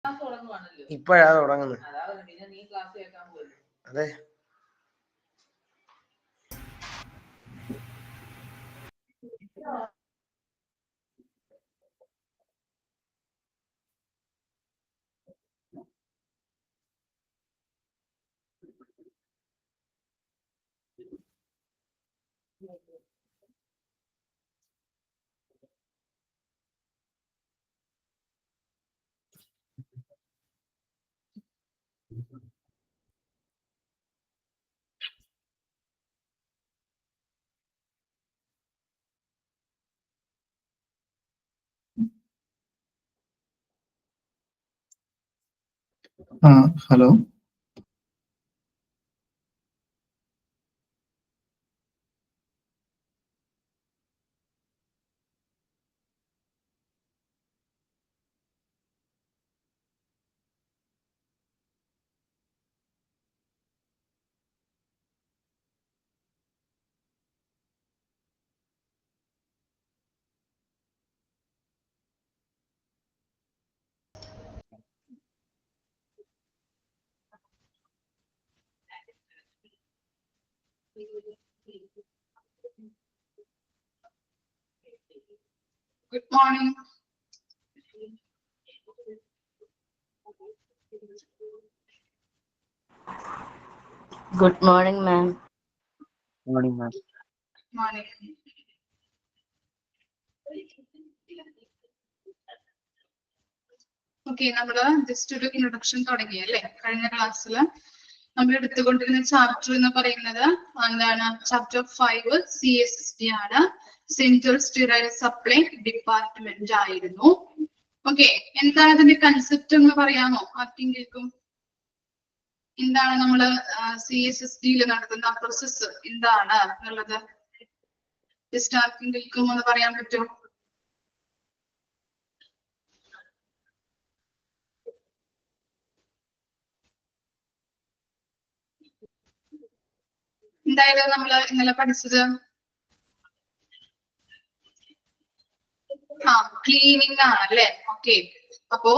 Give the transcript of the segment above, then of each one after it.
ഇപ്പോഴാ തുടങ്ങുന്നത്. അതെ. Hello. Good morning. Good morning, ma'am. Morning, ma'am. Morning. Okay, നമ്മള് ജസ്റ്റ് ഒരു ഇൻട്രൊഡക്ഷൻ തുടങ്ങിയല്ലേ കഴിഞ്ഞ ക്ലാസ്സിൽ നമ്മൾ എടുത്തുകൊണ്ടിരുന്ന ചാപ്റ്റർ എന്ന് പറയുന്നത് എന്താണ്? ചാപ്റ്റർ 5 CSSD ആണ്, സെൻട്രൽ സ്റ്റീറൈൽ സപ്ലൈ ഡിപ്പാർട്ട്മെന്റ് ആയിരുന്നു. ഓക്കെ, എന്താണ് ഇതിന്റെ കൺസെപ്റ്റ് എന്ന് പറയാമോ ആർക്കെങ്കിലും? എന്താണ് നമ്മള് CSSD നടത്തുന്ന പ്രോസസ്സ് എന്താണ് എന്നുള്ളത് ജസ്റ്റ് ആർക്കെങ്കിലും ഒന്ന് പറയാൻ പറ്റുമോ? എന്തായാലും നമ്മള് ഇന്നലെ പഠിച്ചത് ക്ലീനിങ് ആണ് അല്ലെ? ഓക്കെ, അപ്പോ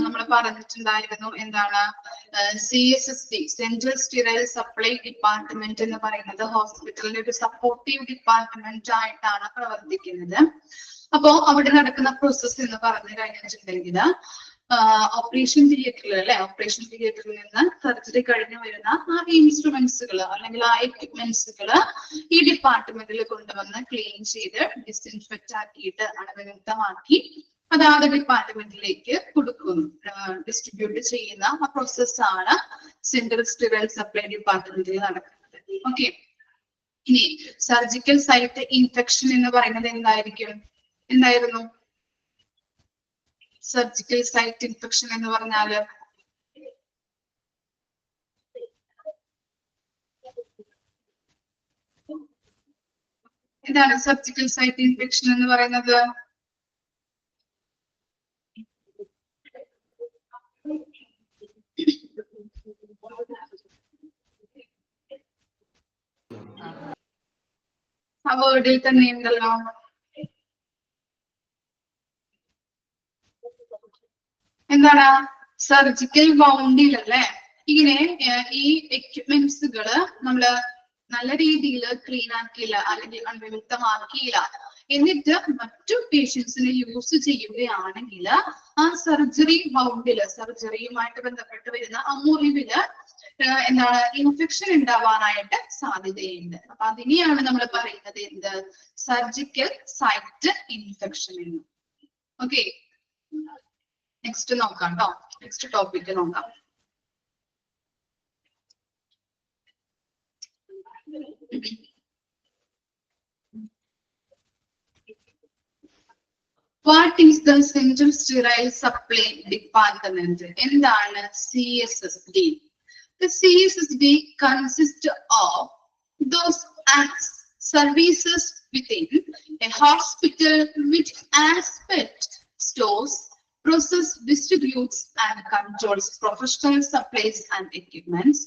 നമ്മൾ പറഞ്ഞിട്ടുണ്ടായിരുന്നു എന്താണ് CSSD സെൻട്രൽ സ്റ്റീറൈൽ സപ്ലൈ ഡിപ്പാർട്ട്മെന്റ് എന്ന് പറയുന്നത് ഹോസ്പിറ്റലിന്റെ ഒരു സപ്പോർട്ടീവ് ഡിപ്പാർട്ട്മെന്റ് ആയിട്ടാണ് പ്രവർത്തിക്കുന്നത്. അപ്പോ അവിടെ നടക്കുന്ന പ്രോസസ്സ് എന്ന് പറഞ്ഞു കഴിഞ്ഞിട്ടുണ്ടെങ്കിൽ ഓപ്പറേഷൻ തിയേറ്ററിൽ അല്ലെ, ഓപ്പറേഷൻ തിയേറ്ററിൽ നിന്ന് സർജറി കഴിഞ്ഞ് വരുന്ന ആ ഇൻസ്ട്രുമെന്റ്സുകൾ അല്ലെങ്കിൽ ആ എക്യുപ്മെന്റ്സുകൾ ഈ ഡിപ്പാർട്ട്മെന്റിൽ കൊണ്ടുവന്ന് ക്ലീൻ ചെയ്ത് ഡിസ്ഇൻഫെക്റ്റ് ആക്കിയിട്ട് അണുവിമുക്തമാക്കി അതാത് ഡിപ്പാർട്ട്മെന്റിലേക്ക് കൊടുക്കുന്നു, ഡിസ്ട്രിബ്യൂട്ട് ചെയ്യുന്ന ആ പ്രോസസ്സാണ് സെൻട്രൽ സ്റ്റീറൈൽ സപ്ലൈ ഡിപ്പാർട്ട്മെന്റിൽ നടക്കുന്നത്. ഓക്കെ, ഇനി സർജിക്കൽ സൈറ്റ് ഇൻഫെക്ഷൻ എന്ന് പറയുന്നത് എന്തായിരുന്നു? സർജിക്കൽ സൈറ്റ് ഇൻഫെക്ഷൻ എന്ന് പറഞ്ഞാല് എന്താണ്? സർജിക്കൽ സൈറ്റ് ഇൻഫെക്ഷൻ എന്ന് പറയുന്നത് ആ വേർഡിൽ തന്നെ ഉണ്ടല്ലോ. എന്താണ്? സർജിക്കൽ വൗണ്ടിൽ അല്ലെ ഇങ്ങനെ ഈ എക്യുപ്മെന്റ്സുകള് നമ്മള് നല്ല രീതിയിൽ ക്ലീൻ ആക്കിയില്ല അല്ലെങ്കിൽ അണുവിമുക്തമാക്കിയില്ല എന്നിട്ട് മറ്റു പേഷ്യൻസിന് യൂസ് ചെയ്യുകയാണെങ്കിൽ ആ സർജറി വൗണ്ടില്, സർജറിയുമായിട്ട് ബന്ധപ്പെട്ട് വരുന്ന ആ മുറിവില് എന്താണ്? ഇൻഫെക്ഷൻ ഉണ്ടാവാനായിട്ട് സാധ്യതയുണ്ട്. അപ്പൊ അതിനെയാണ് നമ്മൾ പറയുന്നത് എന്ത്? സർജിക്കൽ സൈറ്റ് ഇൻഫെക്ഷൻ എന്ന്. ഓക്കെ, നെക്സ്റ്റ് നോക്കാം കേട്ടോ, നെക്സ്റ്റ് ടോപ്പിക് നോക്കാം. What is the Central Sterile Supply Department? എന്താണ് CSSD? The CSSD consists of those acts, services within a hospital which aspect stores, process, distributes and controls professional supplies and equipments,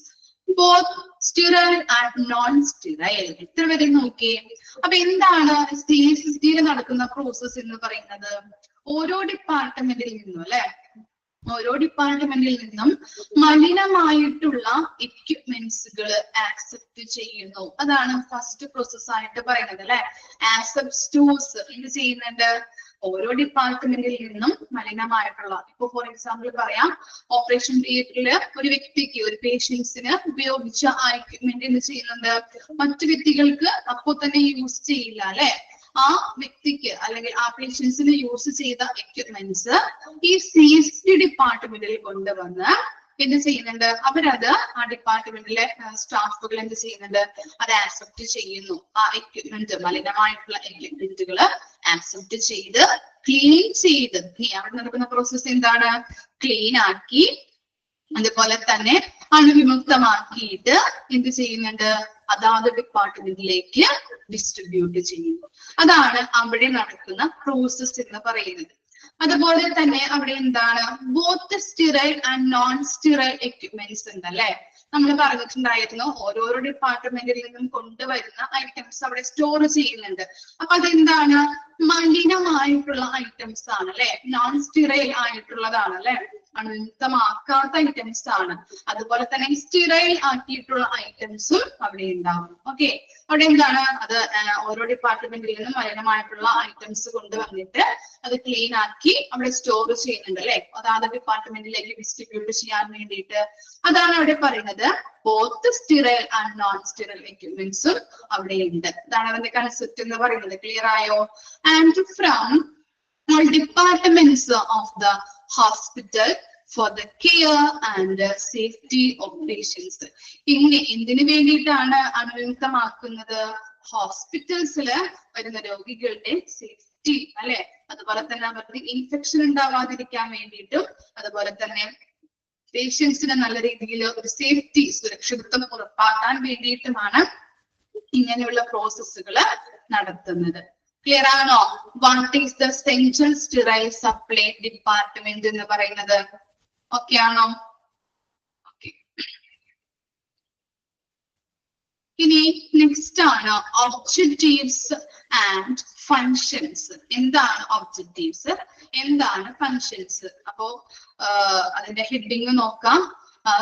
both sterile and non-sterile. എത്ര വരെ നോക്കിയേ? അപ്പൊ എന്താണ് CSSD നടക്കുന്ന process എന്ന് പറയുന്നത്? ഓരോ ഡിപ്പാർട്ട്മെന്റിൽ നിന്നും അല്ലെ ഓരോ ഡിപ്പാർട്ട്മെന്റിൽ നിന്നും മലിനമായിട്ടുള്ള എക്യുപ്മെന്റ്സുകൾ ആക്സെപ്റ്റ് ചെയ്യുന്നു. അതാണ് ഫസ്റ്റ് പ്രോസസ് ആയിട്ട് പറയുന്നത് അല്ലെ. ആക്സെപ്റ്റൂസ് എന്ത് ചെയ്യുന്നുണ്ട്? ഓരോ ഡിപ്പാർട്ട്മെന്റിൽ നിന്നും മലിനമായിട്ടുള്ള, ഇപ്പൊ ഫോർ എക്സാമ്പിൾ പറയാം, ഓപ്പറേഷൻ തിയേറ്ററിൽ ഒരു വ്യക്തിക്ക്, ഒരു പേഷ്യൻസിന് ഉപയോഗിച്ച ആ എക്യുപ്മെന്റ് എന്ത് ചെയ്യുന്നുണ്ട്? മറ്റു വ്യക്തികൾക്ക് അപ്പോ തന്നെ യൂസ് ചെയ്യില്ല അല്ലെ. ആ വ്യക്തിക്ക് അല്ലെങ്കിൽ ആ പേഷ്യൻസിന് യൂസ് ചെയ്ത എക്യുപ്മെന്റ്സ് ഈ CSD ഡിപ്പാർട്ട്മെന്റിൽ കൊണ്ടുവന്ന് എന്ത് ചെയ്യുന്നുണ്ട്? അവരത് ആ ഡിപ്പാർട്ട്മെന്റിലെ സ്റ്റാഫുകൾ എന്ത് ചെയ്യുന്നുണ്ട്? അത് ആക്സെപ്റ്റ് ചെയ്യുന്നു. ആ എക്യുപ്മെന്റ്, മലിനമായിട്ടുള്ള എക്യുപ്മെന്റുകൾ ആക്സെപ്റ്റ് ചെയ്ത് ക്ലീൻ ചെയ്ത്, അവിടെ നടക്കുന്ന പ്രോസസ് എന്താണ്? ക്ലീൻ ആക്കി അതുപോലെ തന്നെ അണുവിമുക്തമാക്കിയിട്ട് എന്ത് ചെയ്യുന്നുണ്ട്? അതാത് ഡിപ്പാർട്ട്മെന്റിലേക്ക് ഡിസ്ട്രിബ്യൂട്ട് ചെയ്യുന്നു. അതാണ് അവിടെ നടക്കുന്ന പ്രോസസ് എന്ന് പറയുന്നത്. അതുപോലെ തന്നെ അവിടെ എന്താണ്? Both sterile and non sterile equipments ഉണ്ട് അല്ലെ. നമ്മൾ പറഞ്ഞിട്ടുണ്ടായിരുന്നു ഓരോരോ ഡിപ്പാർട്ട്മെന്റിൽ നിന്നും കൊണ്ടുവരുന്ന ഐറ്റംസ് അവിടെ സ്റ്റോർ ചെയ്യുന്നുണ്ട്. അപ്പൊ അതെന്താണ്? മലിനമായിട്ടുള്ള ഐറ്റംസ് ആണ് അല്ലെ, നോൺ സ്റ്റെറൈൽ ആയിട്ടുള്ളതാണ് അല്ലെ, അണുവിമുക്തമാക്കാത്ത ഐറ്റംസ് ആണ്. അതുപോലെ തന്നെ സ്റ്റെറൈൽ ആക്കിയിട്ടുള്ള ഐറ്റംസും അവിടെ ഉണ്ടാവും. ഓക്കെ, അവിടെ എന്താണ്? അത് ഓരോ ഡിപ്പാർട്ട്മെന്റിൽ നിന്നും മലിനമായിട്ടുള്ള ഐറ്റംസ് കൊണ്ടുവന്നിട്ട് അത് ക്ലീൻ ആക്കി അവിടെ സ്റ്റോർ ചെയ്യുന്നുണ്ട് അല്ലെ, അതാത് ഡിപ്പാർട്ട്മെന്റിലേക്ക് ഡിസ്ട്രിബ്യൂട്ട് ചെയ്യാൻ വേണ്ടിയിട്ട്. അതാണ് അവിടെ പറയുന്നത് both sterile and non sterile എക്യുപ്മെന്റ്സും അവിടെ ഉണ്ട്. ഇതാണ് അതിന്റെ കൺസെപ്റ്റ് എന്ന് പറയുന്നത്. ക്ലിയർ ആയോ? And from all departments of the hospital for the care and safety of patients. ഇങ്ങനെ എന്തിനു വേണ്ടിയിട്ടാണ് അണുവിമുക്തമാക്കുന്നത്? ഹോസ്പിറ്റൽസില് വരുന്ന രോഗികളുടെ സേഫ്റ്റി അല്ലെ, അതുപോലെ തന്നെ അവർക്ക് ഇൻഫെക്ഷൻ ഉണ്ടാവാതിരിക്കാൻ വേണ്ടിയിട്ടും, അതുപോലെ തന്നെ പേഷ്യൻസിന് നല്ല രീതിയിൽ ഒരു സേഫ്റ്റി, സുരക്ഷിതത്വം ഉറപ്പാക്കാൻ വേണ്ടിയിട്ടുമാണ് ഇങ്ങനെയുള്ള പ്രോസസ്സുകൾ നടത്തുന്നത്. ക്ലിയർ ആണോ? What is the central sterile supply department എന്ന് പറയുന്നത്? ഓക്കെ ആണോ? ഓക്കെ, ഇനി നെക്സ്റ്റ് ആണ് ഒബ്ജക്റ്റീവ്സ് ആൻഡ് ഫങ്ഷൻസ്. എന്താണ് ഒബ്ജക്റ്റീവ്സ്, എന്താണ് ഫങ്ഷൻസ്? അപ്പോ അതിന്റെ ഹെഡിങ് നോക്കാം.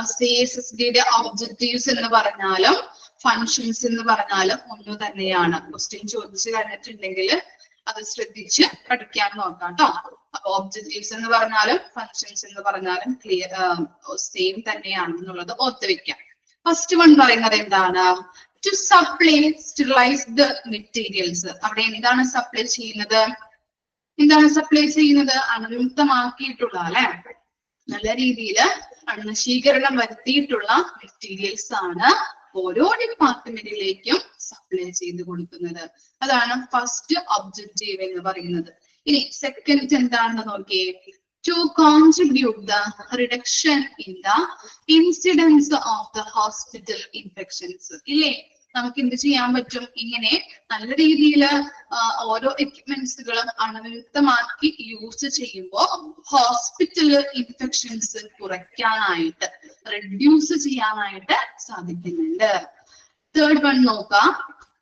CSSDയുടെ ഒബ്ജക്റ്റീവ്സ് എന്ന് പറഞ്ഞാലും ഫങ്ഷൻസ് എന്ന് പറഞ്ഞാലും ഒന്ന് തന്നെയാണ്. ക്വസ്റ്റ്യൻ ചോദിച്ചു കഴിഞ്ഞിട്ടുണ്ടെങ്കിൽ അത് ശ്രദ്ധിച്ച് പഠിക്കാൻ നോക്കാം കേട്ടോ. അപ്പൊ ഒബ്ജക്റ്റീവ്സ് എന്ന് പറഞ്ഞാലും ഫങ്ഷൻസ് എന്ന് പറഞ്ഞാലും ക്ലിയർ സെയിം തന്നെയാണ് എന്നുള്ളത് ഓർത്ത് വെക്കാം. ഫസ്റ്റ് വൺ പറയുന്നത് എന്താണ്? To supply sterilized materials. അവിടെ എന്താണ് സപ്ലൈ ചെയ്യുന്നത്? എന്താണ് സപ്ലൈ ചെയ്യുന്നത്? അണുവിമുക്തമാക്കിയിട്ടുള്ള അല്ലെ, നല്ല രീതിയിൽ അണുനശീകരണം വരുത്തിയിട്ടുള്ള മെറ്റീരിയൽസ് ആണ് ഓരോ ഡിപ്പാർട്ട്മെന്റിലേക്കും സപ്ലൈ ചെയ്ത് കൊടുക്കുന്നത്. അതാണ് ഫസ്റ്റ് ഒബ്ജക്റ്റീവ് എന്ന് പറയുന്നത്. ഇനി സെക്കൻഡ് എന്താണെന്ന് നോക്കിയേ. To contribute the reduction in the incidence of the hospital infections. ഇല്ലേ, നമുക്ക് എന്ത് ചെയ്യാൻ പറ്റും? ഇങ്ങനെ നല്ല രീതിയിൽ ഓരോ എക്യുപ്മെന്റ്സുകളും അണുവിമുക്തമാക്കി യൂസ് ചെയ്യുമ്പോൾ ഹോസ്പിറ്റൽ ഇൻഫെക്ഷൻസ് കുറയ്ക്കാനായിട്ട്, റെഡ്യൂസ് ചെയ്യാനായിട്ട് സാധിക്കുന്നുണ്ട്. തേർഡ് വൺ നോക്കാം.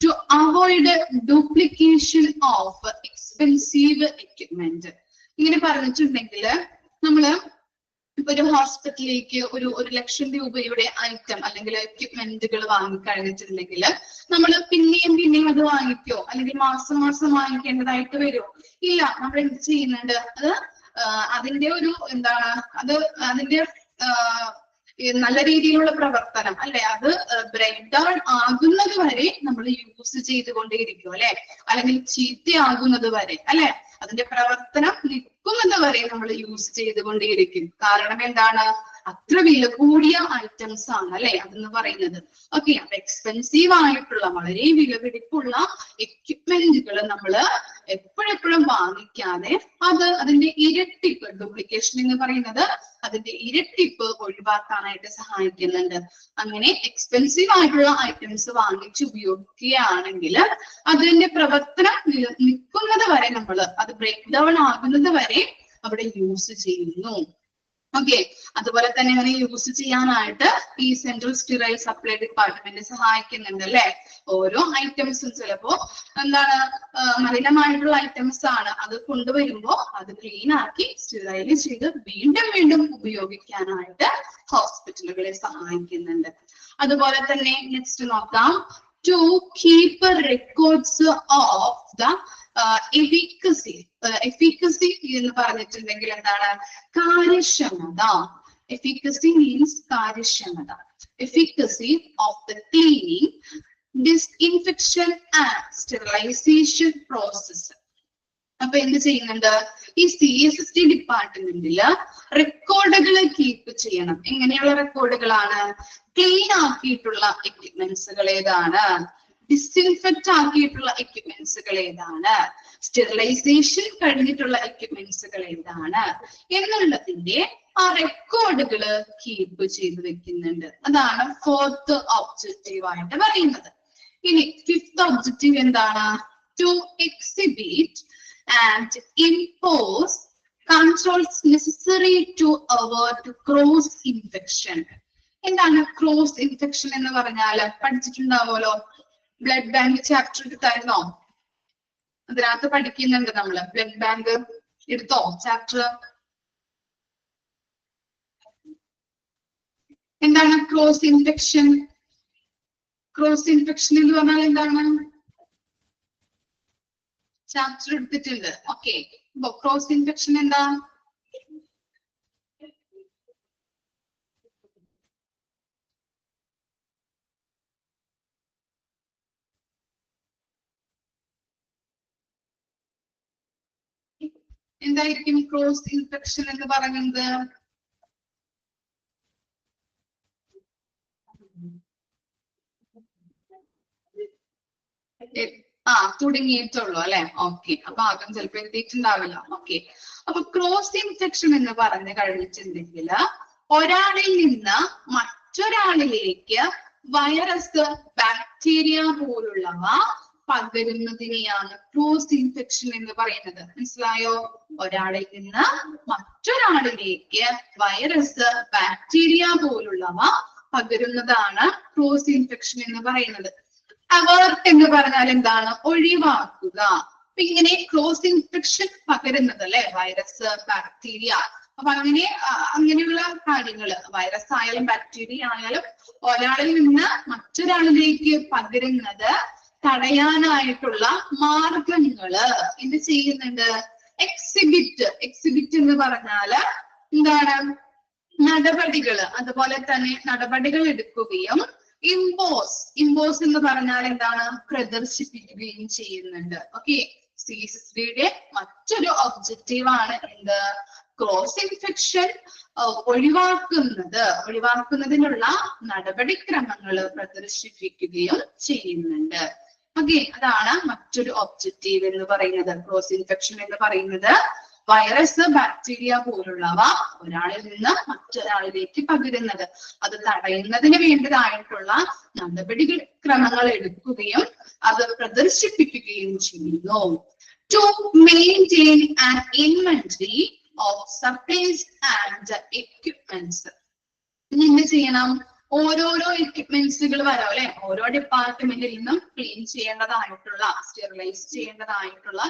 To avoid duplication of expensive equipment. ഇങ്ങനെ പറഞ്ഞിട്ടുണ്ടെങ്കിൽ നമ്മള് ഇപ്പൊ ഒരു ഹോസ്പിറ്റലിലേക്ക് ഒരു 1,00,000 രൂപയുടെ ഐറ്റം അല്ലെങ്കിൽ എക്യുപ്മെന്റുകൾ വാങ്ങിക്കഴിഞ്ഞിട്ടുണ്ടെങ്കിൽ നമ്മൾ പിന്നെയും അത് വാങ്ങിക്കോ, അല്ലെങ്കിൽ മാസം മാസം വാങ്ങിക്കേണ്ടതായിട്ട് വരുമോ? ഇല്ല. നമ്മൾ എന്ത് ചെയ്യുന്നുണ്ട്? അത് അതിന്റെ ഒരു എന്താണ്, അത് അതിന്റെ നല്ല രീതിയിലുള്ള പ്രവർത്തനം അല്ലെ, അത് ബ്രേക്ക് ഡൗൺ ആകുന്നത് വരെ നമ്മൾ യൂസ് ചെയ്തുകൊണ്ടേയിരിക്കും അല്ലെ, അല്ലെങ്കിൽ ചീത്തയാകുന്നത് വരെ അല്ലെ, അതിന്റെ പ്രവർത്തനം നിൽക്കുന്നത് വരെ നമ്മൾ യൂസ് ചെയ്തുകൊണ്ടേയിരിക്കും. കാരണം എന്താണ്? അത്ര വില കൂടിയ ഐറ്റംസ് ആണ് അല്ലെ അതെന്ന് പറയുന്നത്. ഓക്കെ, അപ്പൊ എക്സ്പെൻസീവ് ആയിട്ടുള്ള വളരെ വിലപിടിപ്പുള്ള എക്യുപ്മെന്റുകൾ നമ്മൾ എപ്പോഴെപ്പോഴും വാങ്ങിക്കാതെ അതിന്റെ ഇരട്ടിപ്പ്, ഡ്യൂപ്ലിക്കേഷൻ എന്ന് പറയുന്നത് അതിന്റെ ഇരട്ടിപ്പ് ഒഴിവാക്കാനായിട്ട് സഹായിക്കുന്നുണ്ട്. അങ്ങനെ എക്സ്പെൻസീവ് ആയിട്ടുള്ള ഐറ്റംസ് വാങ്ങിച്ച് ഉപയോഗിക്കുകയാണെങ്കിൽ അതിന്റെ പ്രവർത്തനം നിൽക്കുന്നത് വരെ നമ്മൾ, അത് ബ്രേക്ക് ഡൗൺ ആകുന്നത് വരെ അവിടെ യൂസ് ചെയ്യുന്നു. ഓക്കെ, അതുപോലെ തന്നെ ഇങ്ങനെ യൂസ് ചെയ്യാനായിട്ട് ഈ സെൻട്രൽ സ്റ്റീറൈൽ സപ്ലൈ ഡിപ്പാർട്ട്മെന്റ് സഹായിക്കുന്നുണ്ട് അല്ലെ. ഓരോ ഐറ്റംസും ചിലപ്പോ എന്താണ് മലിനമായിട്ടുള്ള ഐറ്റംസ് ആണ്, അത് കൊണ്ടുവരുമ്പോ അത് ക്ലീൻ ആക്കി സ്റ്റീറൈൽ ചെയ്ത് വീണ്ടും വീണ്ടും ഉപയോഗിക്കാനായിട്ട് ഹോസ്പിറ്റലുകളെ സഹായിക്കുന്നുണ്ട്. അതുപോലെ തന്നെ നെക്സ്റ്റ് നോക്കാം, to keep records of the efficacy. Efficacy എന്ന് പറഞ്ഞിട്ടുണ്ടെങ്കിൽ എന്താണ്? കാര്യക്ഷമത. എഫിക്കസി മീൻസ് കാര്യക്ഷമത. Efficacy of the cleaning, disinfection and sterilization process. അപ്പൊ എന്ത് ചെയ്യുന്നുണ്ട്? ഈ CSSD ഡിപ്പാർട്ട്മെന്റില് റെക്കോർഡുകൾ കീപ്പ് ചെയ്യണം. എങ്ങനെയുള്ള റെക്കോർഡുകളാണ്? ക്ലീൻ ആക്കിയിട്ടുള്ള എക്യുപ്മെന്റ്സുകൾ ഏതാണ്, ഡിസ്ഇൻഫെക്റ്റ് ആക്കിയിട്ടുള്ള എക്യുപ്മെന്റ്സുകൾ ഏതാണ്, സ്റ്റെറിലൈസേഷൻ കഴിഞ്ഞിട്ടുള്ള എക്യുപ്മെന്റ്സുകൾ ഏതാണ് എന്നുള്ളതിന്റെ ആ റെക്കോർഡുകൾ കീപ്പ് ചെയ്ത് വെക്കുന്നുണ്ട്. അതാണ് ഫോർത്ത് ഒബ്ജക്റ്റീവ് ആയിട്ട് പറയുന്നത്. ഇനി ഫിഫ്ത് ഒബ്ജക്റ്റീവ് എന്താണ്? To exhibit and impose controls necessary to avoid cross infection. എന്താണ് ക്രോസ് ഇൻഫെക്ഷൻ എന്ന് പറഞ്ഞാല്? പഠിച്ചിട്ടുണ്ടാവുമല്ലോ, ബ്ലഡ് ബാങ്ക് ചാപ്റ്റർ എടുത്തായിരുന്നോ? അതിനകത്ത് പഠിക്കുന്നുണ്ട് നമ്മള്. ബ്ലഡ് ബാങ്ക് എടുത്തോ ചാപ്റ്റർ? എന്താണ് ക്രോസ് ഇൻഫെക്ഷൻ? ക്രോസ് ഇൻഫെക്ഷൻ എന്ന് പറഞ്ഞാൽ എന്താണ്? ചാപ്റ്റർ എടുത്തിട്ടുണ്ട്. ഓക്കെ, ക്രോസ് ഇൻഫെക്ഷൻ എന്താ? എന്തായിരിക്കും ക്രോസ് ഇൻഫെക്ഷൻ എന്ന് പറയുന്നത്? തുടങ്ങിയിട്ടുള്ളൂ അല്ലെ. ഓക്കെ, അപ്പൊ ആദ്യം ചിലപ്പോ എത്തിയിട്ടുണ്ടാവില്ല. ഓക്കെ, അപ്പൊ ക്രോസ് ഇൻഫെക്ഷൻ എന്ന് പറഞ്ഞു കഴിഞ്ഞിട്ടുണ്ടെങ്കിൽ ഒരാളിൽ നിന്ന് മറ്റൊരാളിലേക്ക് വൈറസ്, ബാക്ടീരിയ പോലുള്ളവ പകരുന്നതിനെയാണ് ക്രോസ് ഇൻഫെക്ഷൻ എന്ന് പറയുന്നത്. മനസ്സിലായോ? ഒരാളിൽ നിന്ന് മറ്റൊരാളിലേക്ക് വൈറസ്, ബാക്ടീരിയ പോലുള്ളവ പകരുന്നതാണ് ക്രോസ് ഇൻഫെക്ഷൻ എന്ന് പറയുന്നത്. അവോയ്ഡ് എന്ന് പറഞ്ഞാൽ എന്താണ്? ഒഴിവാക്കുക. അപ്പൊ ഇങ്ങനെ ക്രോസ് ഇൻഫെക്ഷൻ പകരുന്നത് അല്ലെ, വൈറസ്, ബാക്ടീരിയ. അപ്പൊ അങ്ങനെയുള്ള കാര്യങ്ങള്, വൈറസ് ആയാലും ബാക്ടീരിയ ആയാലും ഒരാളിൽ നിന്ന് മറ്റൊരാളിലേക്ക് പകരുന്നത് തടയാനായിട്ടുള്ള മാർഗങ്ങള് എന്ത് ചെയ്യുന്നുണ്ട്? എക്സിബിറ്റ്. എക്സിബിറ്റ് എന്ന് പറഞ്ഞാല് എന്താണ്? നടപടികള്. അതുപോലെ തന്നെ നടപടികൾ എടുക്കുകയും ഇമ്പോസ്. ഇമ്പോസ് എന്ന് പറഞ്ഞാൽ എന്താണ്? പ്രദർശിപ്പിക്കുകയും ചെയ്യുന്നുണ്ട്. ഓക്കെ, CSSDയുടെ മറ്റൊരു ഒബ്ജക്റ്റീവ് ആണ് എന്ത്? ക്രോസ് ഇൻഫെക്ഷൻ ഒഴിവാക്കുന്നതിനുള്ള നടപടിക്രമങ്ങൾ പ്രദർശിപ്പിക്കുകയും ചെയ്യുന്നുണ്ട്. ഓക്കെ, അതാണ് മറ്റൊരു ഒബ്ജക്റ്റീവ് എന്ന് പറയുന്നത്. ക്രോസ് ഇൻഫെക്ഷൻ എന്ന് പറയുന്നത് വൈറസ്, ബാക്ടീരിയ പോലുള്ളവ ഒരാളിൽ നിന്ന് മറ്റൊരാളിലേക്ക് പകരുന്നത്, അത് തടയുന്നതിന് വേണ്ടതായിട്ടുള്ള നടപടി ക്രമങ്ങൾ എടുക്കുകയും അത് പ്രദർശിപ്പിക്കുകയും ചെയ്യുന്നു. To maintain an inventory of supplies and equipments. എന്ത് ചെയ്യണം? ഓരോരോ എക്യുപ്മെന്റ്സുകൾ വരാം അല്ലെ. ഓരോ ഡിപ്പാർട്ട്മെന്റിൽ നിന്നും ക്ലീൻ ചെയ്യേണ്ടതായിട്ടുള്ള, സ്റ്റെറിലൈസ് ചെയ്യേണ്ടതായിട്ടുള്ള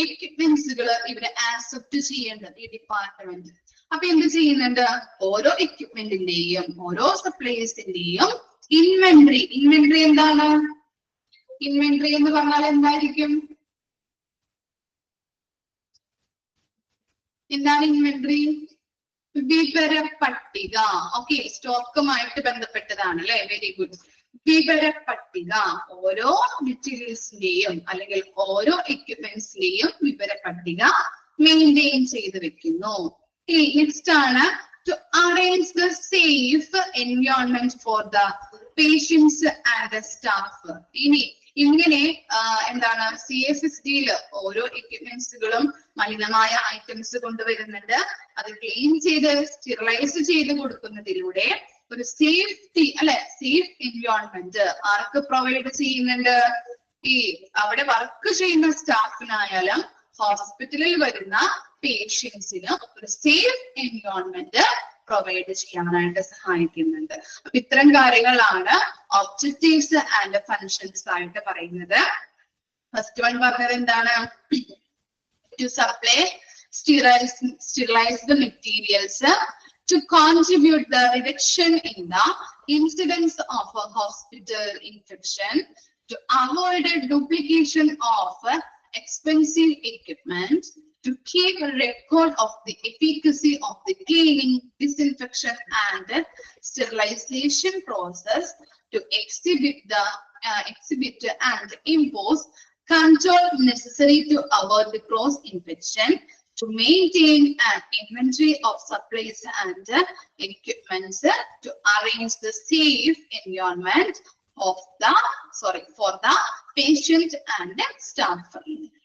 എക്യുപ്മെന്റ്സുകൾ ഇവര് ആക്സെപ്റ്റ് ചെയ്യേണ്ടത് ഈ ഡിപ്പാർട്ട്മെന്റ്. അപ്പൊ എന്ത് ചെയ്യുന്നുണ്ട്? ഓരോ എക്യുപ്മെന്റിന്റെയും ഓരോ സപ്ലൈസിന്റെയും ഇൻവെന്ററി. ഇൻവെന്ററി എന്താണ്? ഇൻവെന്ററി എന്ന് പറഞ്ഞാൽ എന്തായിരിക്കും? എന്താണ് ഇൻവെന്ററി? വിവര പട്ടിക. ഓക്കെ, സ്റ്റോക്കുമായിട്ട് ബന്ധപ്പെട്ടതാണ് അല്ലെ. Very good. വിവര പട്ടിക. ഓരോ മെറ്റീരിയൽസിന്റെയും അല്ലെങ്കിൽ ഓരോ എക്യുപ്മെന്റ്സിന്റെയും വിവര പട്ടിക മെയിൻറ്റെയിൻ ചെയ്ത് വെക്കുന്നു. നെക്സ്റ്റ് ആണ് to arrange the safe environment for the patients and the staff. ഇങ്ങനെ എന്താണ്? CSSDയില് ഓരോ എക്യുപ്മെന്റ്സുകളും മലിനമായ ഐറ്റംസ് കൊണ്ടുവരുന്നുണ്ട്. അത് ക്ലീൻ ചെയ്ത് സ്റ്റെറിലൈസ് ചെയ്ത് കൊടുക്കുന്നതിലൂടെ ഒരു സേഫ്റ്റി അല്ലെ, സേഫ് എൻവയോൺമെന്റ് ആർക്ക് പ്രൊവൈഡ് ചെയ്യുന്നുണ്ട്? ഈ അവിടെ വർക്ക് ചെയ്യുന്ന സ്റ്റാഫിനായാലും ഹോസ്പിറ്റലിൽ വരുന്ന പേഷ്യൻസിന് ഒരു സേഫ് എൻവയോൺമെന്റ് പ്രൊവൈഡ് ചെയ്യാനായിട്ട് സഹായിക്കുന്നുണ്ട്. അപ്പൊ ഇത്തരം കാര്യങ്ങളാണ് ഒബ്ജക്റ്റീവ്സ് ആൻഡ് ഫങ്ഷൻസ് ആയിട്ട് പറയുന്നത്. ഫസ്റ്റ് വൺ പറഞ്ഞത് എന്താണ്? To supply sterilized materials to contribute the reduction in the incidence of a hospital infection, to avoid a duplication of expensive equipment, to keep a record of the efficacy of the cleaning, disinfection, and sterilization process, to exhibit and impose control necessary to avoid the cross infection, to maintain an inventory of supplies and equipments, to arrange the safe environment for the patient and staff.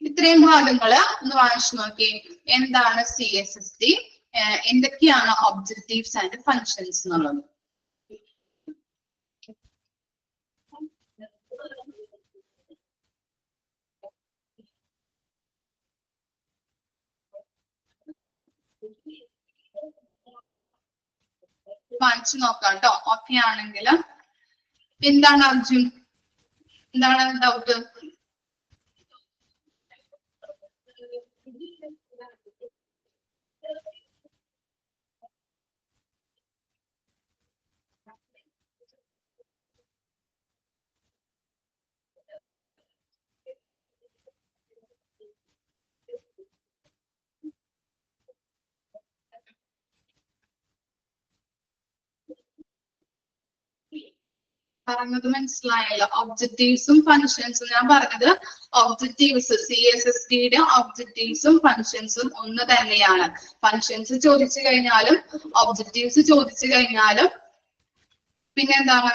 ഇത്രയും ഭാഗങ്ങള് ഒന്ന് വായിച്ചു നോക്കി. എന്താണ് CSSD, എന്തൊക്കെയാണ് objectives and functions എന്നുള്ളത്. വായിച്ചു നോക്കാം കേട്ടോ. ഓക്കെ ആണെങ്കിൽ എന്താണ് അർജുൻ, എന്താണ് ഡൗട്ട്? പറഞ്ഞത് മനസ്സിലായല്ലോ. ഒബ്ജക്റ്റീവ്സും ഫങ്ഷൻസും ഞാൻ പറഞ്ഞത്, ഒബ്ജക്റ്റീവ്സ് CSSDയുടെ ഒബ്ജക്റ്റീവ്സും ഫങ്ഷൻസും ഒന്ന് തന്നെയാണ്. ഫങ്ഷൻസ് ചോദിച്ചു കഴിഞ്ഞാലും ഒബ്ജക്റ്റീവ്സ് ചോദിച്ചു കഴിഞ്ഞാലും പിന്നെന്താണ്?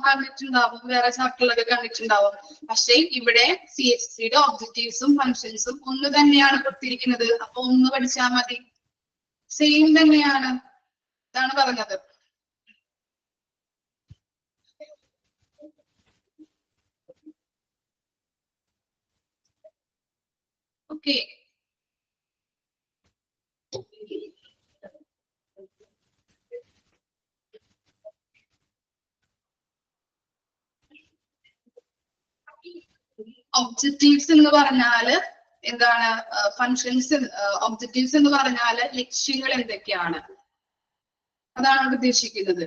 കണ്ടിട്ടുണ്ടാവും, വേറെ ചാപ്റ്ററിലൊക്കെ കണ്ടിട്ടുണ്ടാവും. പക്ഷെ ഇവിടെ CSSDയുടെ ഒബ്ജക്റ്റീവ്സും ഫങ്ഷൻസും ഒന്ന് തന്നെയാണ് കൊടുത്തിരിക്കുന്നത്. അപ്പൊ ഒന്ന് പഠിച്ചാൽ മതി, സെയിം തന്നെയാണ്. ഇതാണ് പറഞ്ഞത്. ഓക്കെ. ഒബ്ജക്റ്റീവ്സ് എന്ന് പറഞ്ഞാല് എന്താണ്? ഫങ്ഷൻസ്. ഒബ്ജക്റ്റീവ്സ് എന്ന് പറഞ്ഞാല് ലക്ഷ്യങ്ങൾ എന്തൊക്കെയാണ്, അതാണ് ഉദ്ദേശിക്കുന്നത്.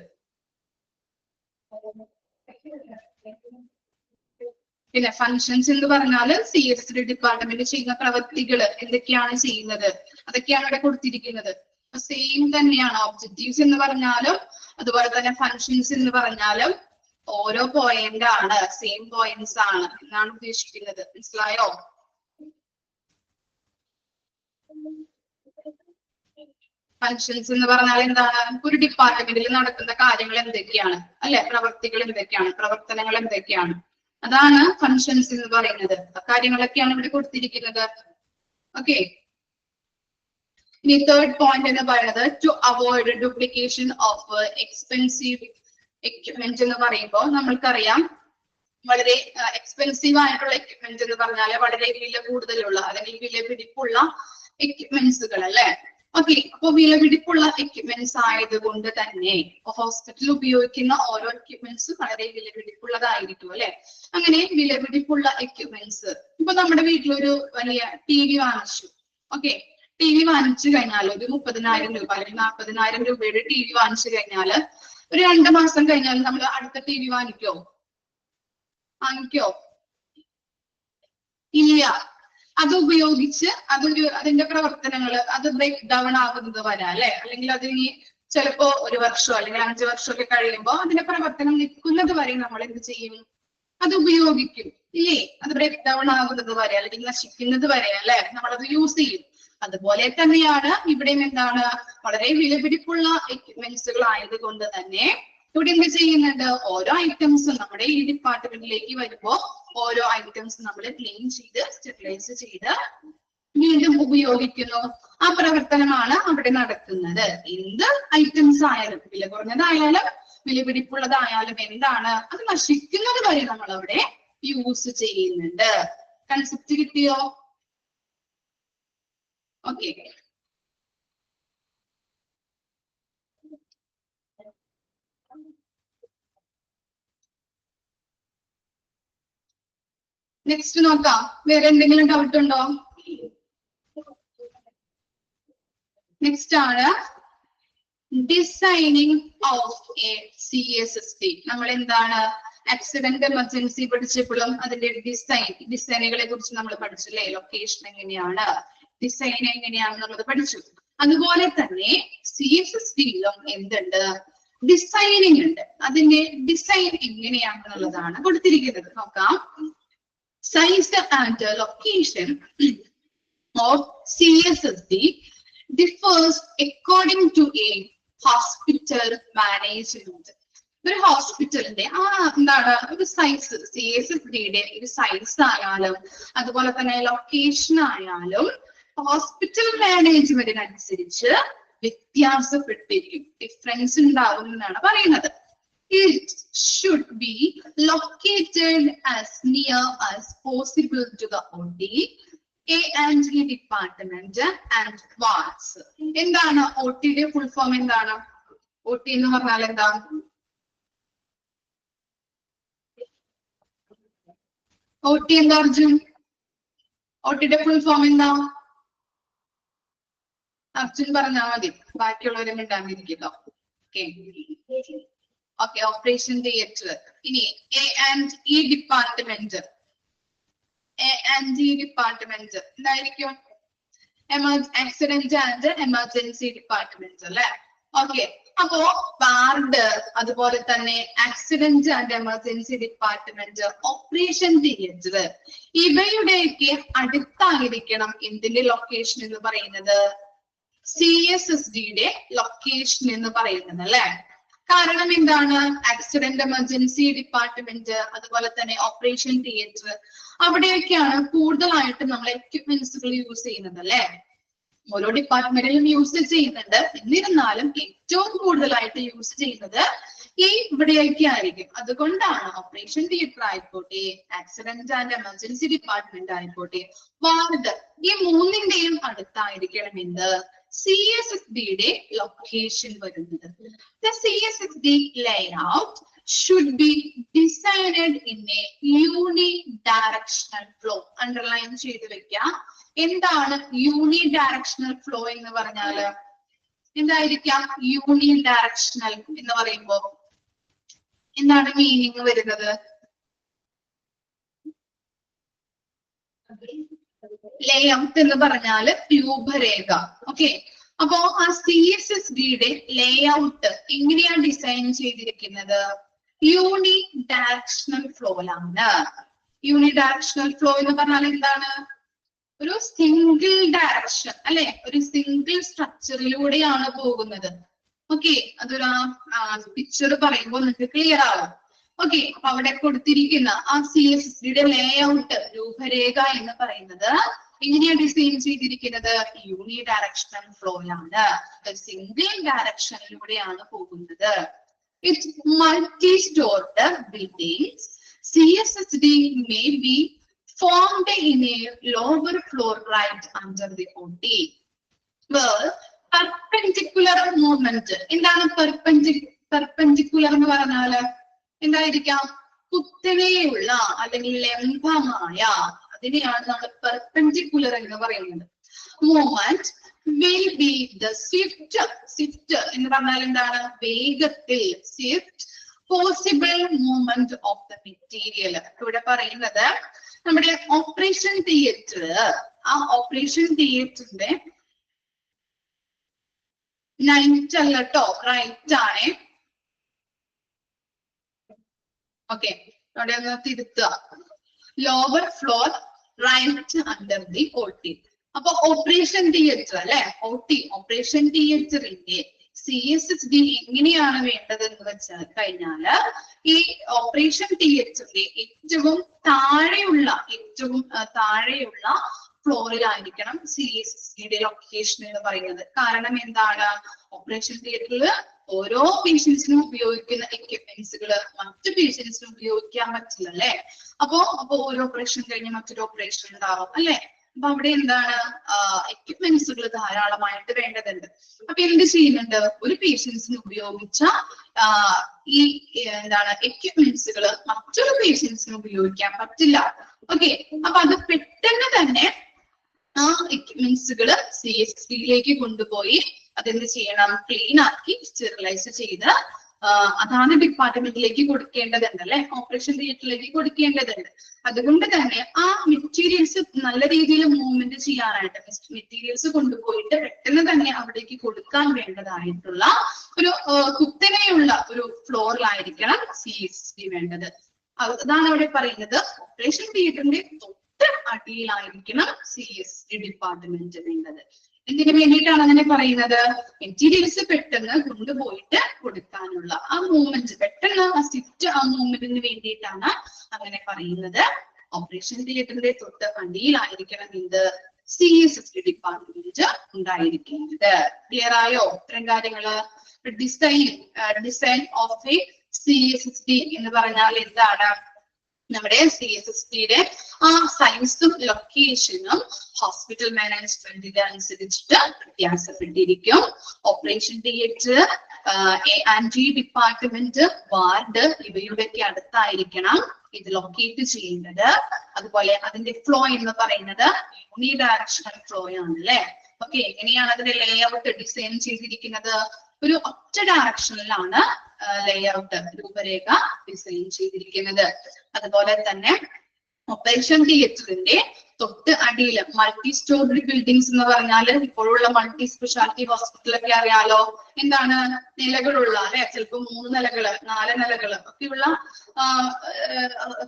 പിന്നെ ഫങ്ഷൻസ് എന്ന് പറഞ്ഞാല് CSSD ഡിപ്പാർട്ട്മെന്റ് ചെയ്യുന്ന പ്രവൃത്തികൾ എന്തൊക്കെയാണ് ചെയ്യുന്നത്, അതൊക്കെയാണ് ഇവിടെ കൊടുത്തിരിക്കുന്നത്. സെയിം തന്നെയാണ്. ഒബ്ജക്റ്റീവ്സ് എന്ന് പറഞ്ഞാലും അതുപോലെ തന്നെ ഫങ്ഷൻസ് എന്ന് പറഞ്ഞാലും ഓരോ പോയിന്റ് ആണ്, സെയിം പോയിന്റ്സ് ആണ് എന്നാണ് ഉദ്ദേശിക്കുന്നത്. മനസ്സിലായോ? ഫങ്ഷൻസ് എന്ന് പറഞ്ഞാൽ എന്താണ്? ഒരു ഡിപ്പാർട്ട്മെന്റിൽ നടക്കുന്ന കാര്യങ്ങൾ എന്തൊക്കെയാണ്, അല്ലെ? പ്രവർത്തികൾ എന്തൊക്കെയാണ്, പ്രവർത്തനങ്ങൾ എന്തൊക്കെയാണ്, അതാണ് ഫങ്ഷൻസ് എന്ന് പറയുന്നത്. കാര്യങ്ങളൊക്കെയാണ് ഇവിടെ കൊടുത്തിരിക്കുന്നത്. ഓക്കെ. ഇനി തേർഡ് പോയിന്റ് എന്ന് പറയുന്നത് to avoid duplication of expensive equipment എന്ന് പറയുമ്പോൾ നമ്മൾക്കറിയാം, വളരെ എക്സ്പെൻസീവ് ആയിട്ടുള്ള എക്യുപ്മെന്റ് എന്ന് പറഞ്ഞാൽ വളരെ വില കൂടുതലുള്ള അല്ലെങ്കിൽ വില പിടിപ്പുള്ള എക്യുപ്മെന്റ്സുകൾ അല്ലെ. ഓക്കെ, അപ്പൊ വിലപിടിപ്പുള്ള എക്യുപ്മെന്റ്സ് ആയതുകൊണ്ട് തന്നെ ഹോസ്പിറ്റലിൽ ഉപയോഗിക്കുന്ന ഓരോ എക്യുപ്മെന്റ്സും വളരെ വിലപിടിപ്പുള്ളതായിരിക്കും അല്ലെ. അങ്ങനെ വിലപിടിപ്പുള്ള എക്യുപ്മെന്റ്സ്, ഇപ്പൊ നമ്മുടെ വീട്ടിലൊരു വലിയ TV വാങ്ങിച്ചു. ഓക്കെ, TV വാങ്ങിച്ചു കഴിഞ്ഞാൽ ഒരു 30,000 രൂപ അല്ലെങ്കിൽ 40,000 രൂപയുടെ TV വാങ്ങിച്ചു കഴിഞ്ഞാൽ ഒരു 2 മാസം കഴിഞ്ഞാൽ നമ്മൾ അടുത്ത TV വാങ്ങിക്കോ? ഇല്ല. അത് ഉപയോഗിച്ച് അതിന്റെ പ്രവർത്തനങ്ങൾ അത് ബ്രേക്ക് ഡൗൺ ആകുന്നത് വരെ അല്ലെ, അല്ലെങ്കിൽ അത് ഇനി ചിലപ്പോ 1 വർഷം അല്ലെങ്കിൽ 5 വർഷമൊക്കെ കഴിയുമ്പോൾ അതിന്റെ പ്രവർത്തനം നിൽക്കുന്നത് വരെ നമ്മൾ എന്ത് ചെയ്യും? അത് ഉപയോഗിക്കും ഇല്ലേ? അത് ബ്രേക്ക് ഡൗൺ ആകുന്നത് വരെ അല്ലെങ്കിൽ നശിക്കുന്നത് വരെ അല്ലെ നമ്മളത് യൂസ് ചെയ്യും. അതുപോലെ തന്നെയാണ് ഇവിടെയും എന്താണ്, വളരെ വിലപിടിപ്പുള്ള എക്യുപ്മെന്റ്സുകൾ ആയതുകൊണ്ട് തന്നെ ഇവിടെ എന്ത് ചെയ്യുന്നുണ്ട്? ഓരോ ഐറ്റംസും നമ്മുടെ ഈ ഡിപ്പാർട്ട്മെന്റിലേക്ക് വരുമ്പോ ഓരോ ഐറ്റംസ് നമ്മൾ ക്ലീൻ ചെയ്ത് സ്റ്റെറിലൈസ് ചെയ്ത് വീണ്ടും ഉപയോഗിക്കുന്നു. ആ പ്രവർത്തനമാണ് അവിടെ നടക്കുന്നത്. എന്ത് ഐറ്റംസ് ആയാലും, വില കുറഞ്ഞതായാലും വിലപിടിപ്പുള്ളതായാലും എന്താണ്, അത് നശിക്കുന്നത് വരെ നമ്മൾ അവിടെ യൂസ് ചെയ്യുന്നുണ്ട്. കൺസെപ്റ്റ് കിട്ടിയോ? ഓക്കെ, നെക്സ്റ്റ് നോക്കാം. വേറെ എന്തെങ്കിലും ഡൗട്ട് ഉണ്ടോ? നെക്സ്റ്റ് ആണ് ഡിസൈനിങ് ഓഫ് എ CSSD. നമ്മൾ എന്താണ് ആക്സിഡന്റ് എമർജൻസി പഠിച്ചപ്പോഴും അതിന്റെ ഡിസൈനുകളെ കുറിച്ച് നമ്മൾ പഠിച്ചില്ലേ? ലൊക്കേഷൻ എങ്ങനെയാണ്, ഡിസൈൻ എങ്ങനെയാണെന്നുള്ളത് പഠിച്ചു. അതുപോലെ തന്നെ CSSD-യിലും എന്തുണ്ട്? ഡിസൈനിങ് ഉണ്ട്. അതിന്റെ ഡിസൈൻ എങ്ങനെയാണെന്നുള്ളതാണ് കൊടുത്തിരിക്കുന്നത്. നോക്കാം. Size and location of CSSD differs according to a hospital management. ഒരു ഹോസ്പിറ്റലിന്റെ എന്താണ് ഒരു സൈസ്, CSSD-യുടെ ഒരു സൈസ് ആയാലും അതുപോലെ തന്നെ ലൊക്കേഷൻ ആയാലും ഹോസ്പിറ്റൽ മാനേജ്മെന്റിനനുസരിച്ച് വ്യത്യാസപ്പെട്ടിരിക്കും, ഡിഫറൻസ് ഉണ്ടാകും എന്നാണ് പറയുന്നത്. It should be located as near as possible to the OT, A&E department and wards. എന്താണ് OT-യുടെ ഫുൾ ഫോം? എന്താണ് OT എന്ന് പറഞ്ഞാൽ? എന്താ OT? എന്താ അർജുൻ? OT-യുടെ ഫുൾ ഫോം എന്താ? അർജുൻ പറഞ്ഞാൽ മതി, ബാക്കിയുള്ളവരും മിണ്ടാതിരിക്കല്ലോ. Okay, operation theatre. ഇനി A&E ഡിപ്പാർട്ട്മെന്റ്. A&E ഡിപ്പാർട്ട്മെന്റ് എന്തായിരിക്കും? ആക്സിഡന്റ് ആൻഡ് എമർജൻസി ഡിപ്പാർട്ട്മെന്റ് അല്ലെ. ഓക്കെ, അപ്പോ വാർഡ്, അതുപോലെ തന്നെ accident and emergency department, operation theatre, ഇവയുടെയൊക്കെ അടുത്തായിരിക്കണം എന്തിന്റെ ലൊക്കേഷൻ എന്ന് പറയുന്നത്? CSSD-യുടെ ലൊക്കേഷൻ എന്ന് പറയുന്നത് അല്ലെ. കാരണം എന്താണ്? ആക്സിഡന്റ് എമർജൻസി ഡിപ്പാർട്ട്മെന്റ്, അതുപോലെ തന്നെ ഓപ്പറേഷൻ തിയേറ്റർ, അവിടെയൊക്കെയാണ് കൂടുതലായിട്ട് നമ്മൾ എക്യുപ്മെന്റ്സുകൾ യൂസ് ചെയ്യുന്നത് അല്ലെ. ഓരോ ഡിപ്പാർട്ട്മെന്റിലും യൂസ് ചെയ്യുന്നുണ്ട്, എന്നിരുന്നാലും ഏറ്റവും കൂടുതലായിട്ട് യൂസ് ചെയ്യുന്നത് ഇവിടെയൊക്കെ ആയിരിക്കും. അതുകൊണ്ടാണ് ഓപ്പറേഷൻ തിയേറ്റർ ആയിക്കോട്ടെ, ആക്സിഡന്റ് ആൻഡ് എമർജൻസി ഡിപ്പാർട്ട്മെന്റ് ആയിക്കോട്ടെ, വാർഡ്, ഈ മൂന്നിന്റെയും അടുത്തായിരിക്കണം എന്ത്? CSSD-യുടെ ലൊക്കേഷൻ വരുന്നത്. The CSSD layout should be designed in a unidirectional flow. Underline ചെയ്ത് വെക്കാം. എന്താണ് യൂണിഡയറക്ഷണൽ ഫ്ലോ എന്ന് പറഞ്ഞാല്? എന്തായിരിക്കാം യൂണിഡയറക്ഷണൽ എന്ന് പറയുമ്പോ? എന്താണ് മീനിങ് വരുന്നത്? ലേഔട്ട് എന്ന് പറഞ്ഞാല് രൂപരേഖ. ഓക്കെ, അപ്പോ ആ CSSD-യുടെ ലേഔട്ട് എങ്ങനെയാണ് ഡിസൈൻ ചെയ്തിരിക്കുന്നത്? യൂണിഡയറക്ഷണൽ ഫ്ലോയിലാണ്. യൂണിഡയറക്ഷണൽ ഫ്ലോ എന്ന് പറഞ്ഞാൽ എന്താണ്? ഒരു സിംഗിൾ ഡയറക്ഷൻ അല്ലെ, ഒരു സിംഗിൾ സ്ട്രക്ചറിലൂടെയാണ് പോകുന്നത്. ഓക്കെ, അതൊരു പിക്ചർ പറയുമ്പോൾ നിങ്ങൾക്ക് ക്ലിയർ ആവും. ഓക്കെ, അപ്പൊ അവിടെ കൊടുത്തിരിക്കുന്ന ആ CSSD-യുടെ ലേഔട്ട് രൂപരേഖ എന്ന് പറയുന്നത് എങ്ങനെയാണ് ഡിസൈൻ ചെയ്തിരിക്കുന്നത്? യൂണിഡയറക്ഷണൽ ഫ്ലോയിലാണ്, സിംഗിൾ ഡയറക്ഷനിലൂടെയാണ് പോകുന്നത്. With multi-stored buildings, CSSD may be formed in a lower floor right under the OT. Well, perpendicular movement. എന്താണ് പെർപെൻഡിക്കുലർ എന്ന് പറഞ്ഞാല് എന്തായിരിക്കാം? കുത്തനെയുള്ള അല്ലെങ്കിൽ ലംബമായ, അതിനെയാണ് നമ്മൾ പെർപെൻഡിക്കുലർ എന്ന് പറയുന്നത്. Movement will be the swift എന്ന് പറഞ്ഞാൽ എന്താണ്? വേഗത്തിൽ, swift possible movement of the material. ഇവിടെ പറയുന്നത് നമ്മുടെ ഓപ്പറേഷൻ തിയേറ്റർ, ആ ഓപ്പറേഷൻ തിയേറ്ററിന്റെ നൈറ്റ് അല്ല കേട്ടോ, റൈറ്റ് ആണ്. ഓക്കെ, അവിടെ ഒന്ന് തിരുത്തുക. Lower floor right under the OT. അപ്പൊ ഓപ്പറേഷൻ തിയേറ്റർ അല്ലെ, OT ഓപ്പറേഷൻ തിയേറ്ററിന്റെ CSSD എങ്ങനെയാണ് വേണ്ടതെന്ന് വെച്ചാൽ കഴിഞ്ഞാല് ഈ ഓപ്പറേഷൻ തിയേറ്ററിന്റെ ഏറ്റവും താഴെയുള്ള ഫ്ലോറിലായിരിക്കണം CSSDയുടെ ലൊക്കേഷൻ എന്ന് പറയുന്നത്. കാരണം എന്താണ്? ഓപ്പറേഷൻ തിയേറ്ററിൽ ഓരോ പേഷ്യൻസിനും ഉപയോഗിക്കുന്ന എക്യുപ്മെന്റ്സുകൾ മറ്റു പേഷ്യൻസിനും ഉപയോഗിക്കാൻ പറ്റില്ല അല്ലെ. അപ്പൊ ഓരോ ഓപ്പറേഷൻ കഴിഞ്ഞ് മറ്റൊരു ഓപ്പറേഷൻ ഉണ്ടാവും അല്ലെ. അപ്പൊ അവിടെ എന്താണ്? എക്യുപ്മെന്റ്സുകൾ ധാരാളമായിട്ട് വേണ്ടതുണ്ട്. അപ്പൊ എന്ത് ചെയ്യുന്നുണ്ട്? ഒരു പേഷ്യൻസിന് ഉപയോഗിച്ച ഈ എന്താണ് എക്യുപ്മെന്റ്സുകൾ മറ്റൊരു പേഷ്യൻസിന് ഉപയോഗിക്കാൻ പറ്റില്ല. ഓക്കെ, അപ്പൊ അത് പെട്ടെന്ന് തന്നെ ആ എക്യുപ്മെന്റ്സുകൾ CSSDയിലേക്ക് കൊണ്ടുപോയി അതെന്ത് ചെയ്യണം? ക്ലീൻ ആക്കി സ്റ്റെറിലൈസ് ചെയ്ത് അതാണ് ഡിപ്പാർട്ട്മെന്റിലേക്ക് കൊടുക്കേണ്ടതുണ്ട് അല്ലെ, ഓപ്പറേഷൻ തിയേറ്ററിലേക്ക് കൊടുക്കേണ്ടതുണ്ട്. അതുകൊണ്ട് തന്നെ ആ മെറ്റീരിയൽസ് നല്ല രീതിയിൽ മൂവ്മെന്റ് ചെയ്യാനായിട്ട് മെറ്റീരിയൽസ് കൊണ്ടുപോയിട്ട് പെട്ടെന്ന് തന്നെ അവിടേക്ക് കൊടുക്കാൻ വേണ്ടതായിട്ടുള്ള ഒരു കുത്തനെയുള്ള ഒരു ഫ്ലോറിലായിരിക്കണം CSSD വേണ്ടത്. അതാണ് അവിടെ പറയുന്നത്. ഓപ്പറേഷൻ തിയേറ്ററിന്റെ തൊട്ട് അടിയിലായിരിക്കണം CSSD ഡിപ്പാർട്ട്മെന്റ് വേണ്ടത്. എന്തിനു വേണ്ടിയിട്ടാണ് അങ്ങനെ പറയുന്നത്? മെറ്റീരിയൽസ് പെട്ടെന്ന് കൊണ്ടുപോയിട്ട് കൊടുക്കാനുള്ള ആ മൂവ്മെന്റ്, പെട്ടെന്ന് ആ മൂവ്മെന്റിന് വേണ്ടിയിട്ടാണ് അങ്ങനെ പറയുന്നത്. ഓപ്പറേഷൻ തിയേറ്ററിന്റെ തൊട്ട് അടിയിലായിരിക്കണം എന്ത്? CSSD ഡിപ്പാർട്ട്മെന്റ് ഉണ്ടായിരിക്കുന്നത്. ക്ലിയർ ആയോ? ഇത്തരം കാര്യങ്ങള്. ഡിസൈൻ ഓഫ് എ CSSD എന്ന് പറഞ്ഞാൽ എന്താണ്? നമ്മുടെ CSSDയുടെ ആ സൈസും ലൊക്കേഷനും ഹോസ്പിറ്റൽ മാനേജ്മെന്റിന് അനുസരിച്ചിട്ട് വ്യത്യാസപ്പെട്ടിരിക്കും. ഓപ്പറേഷൻ തിയേറ്റർ, ആന്റി ഡിപ്പാർട്ട്മെന്റ്, വാർഡ് ഇവയുടെയൊക്കെ അടുത്തായിരിക്കണം ഇത് ലൊക്കേറ്റ് ചെയ്യേണ്ടത്. അതുപോലെ അതിന്റെ ഫ്ലോ എന്ന് പറയുന്നത് യൂണി ഡയറക്ഷണൽ ഫ്ലോ ആണ് അല്ലെ. ഓക്കെ, എങ്ങനെയാണ് അതിന്റെ ലേഔട്ട് ഡിസൈൻ ചെയ്തിരിക്കുന്നത്? ഒരു ഒറ്റ ഡയറക്ഷനിലാണ് ലേഔട്ട് രൂപരേഖ ഡിസൈൻ ചെയ്തിരിക്കുന്നത്. അതുപോലെ തന്നെ ഓപ്പറേഷൻ തിയേറ്ററിന്റെ തൊട്ട് അടിയിൽ മൾട്ടി സ്റ്റോറി ബിൽഡിങ്സ് എന്ന് പറഞ്ഞാൽ ഇപ്പോഴുള്ള മൾട്ടി സ്പെഷ്യാലിറ്റി ഹോസ്പിറ്റലൊക്കെ അറിയാലോ. എന്താണ്? നിലകളുള്ള അല്ലെ, ചിലപ്പോൾ 3 നിലകള് 4 നിലകള് ഒക്കെയുള്ള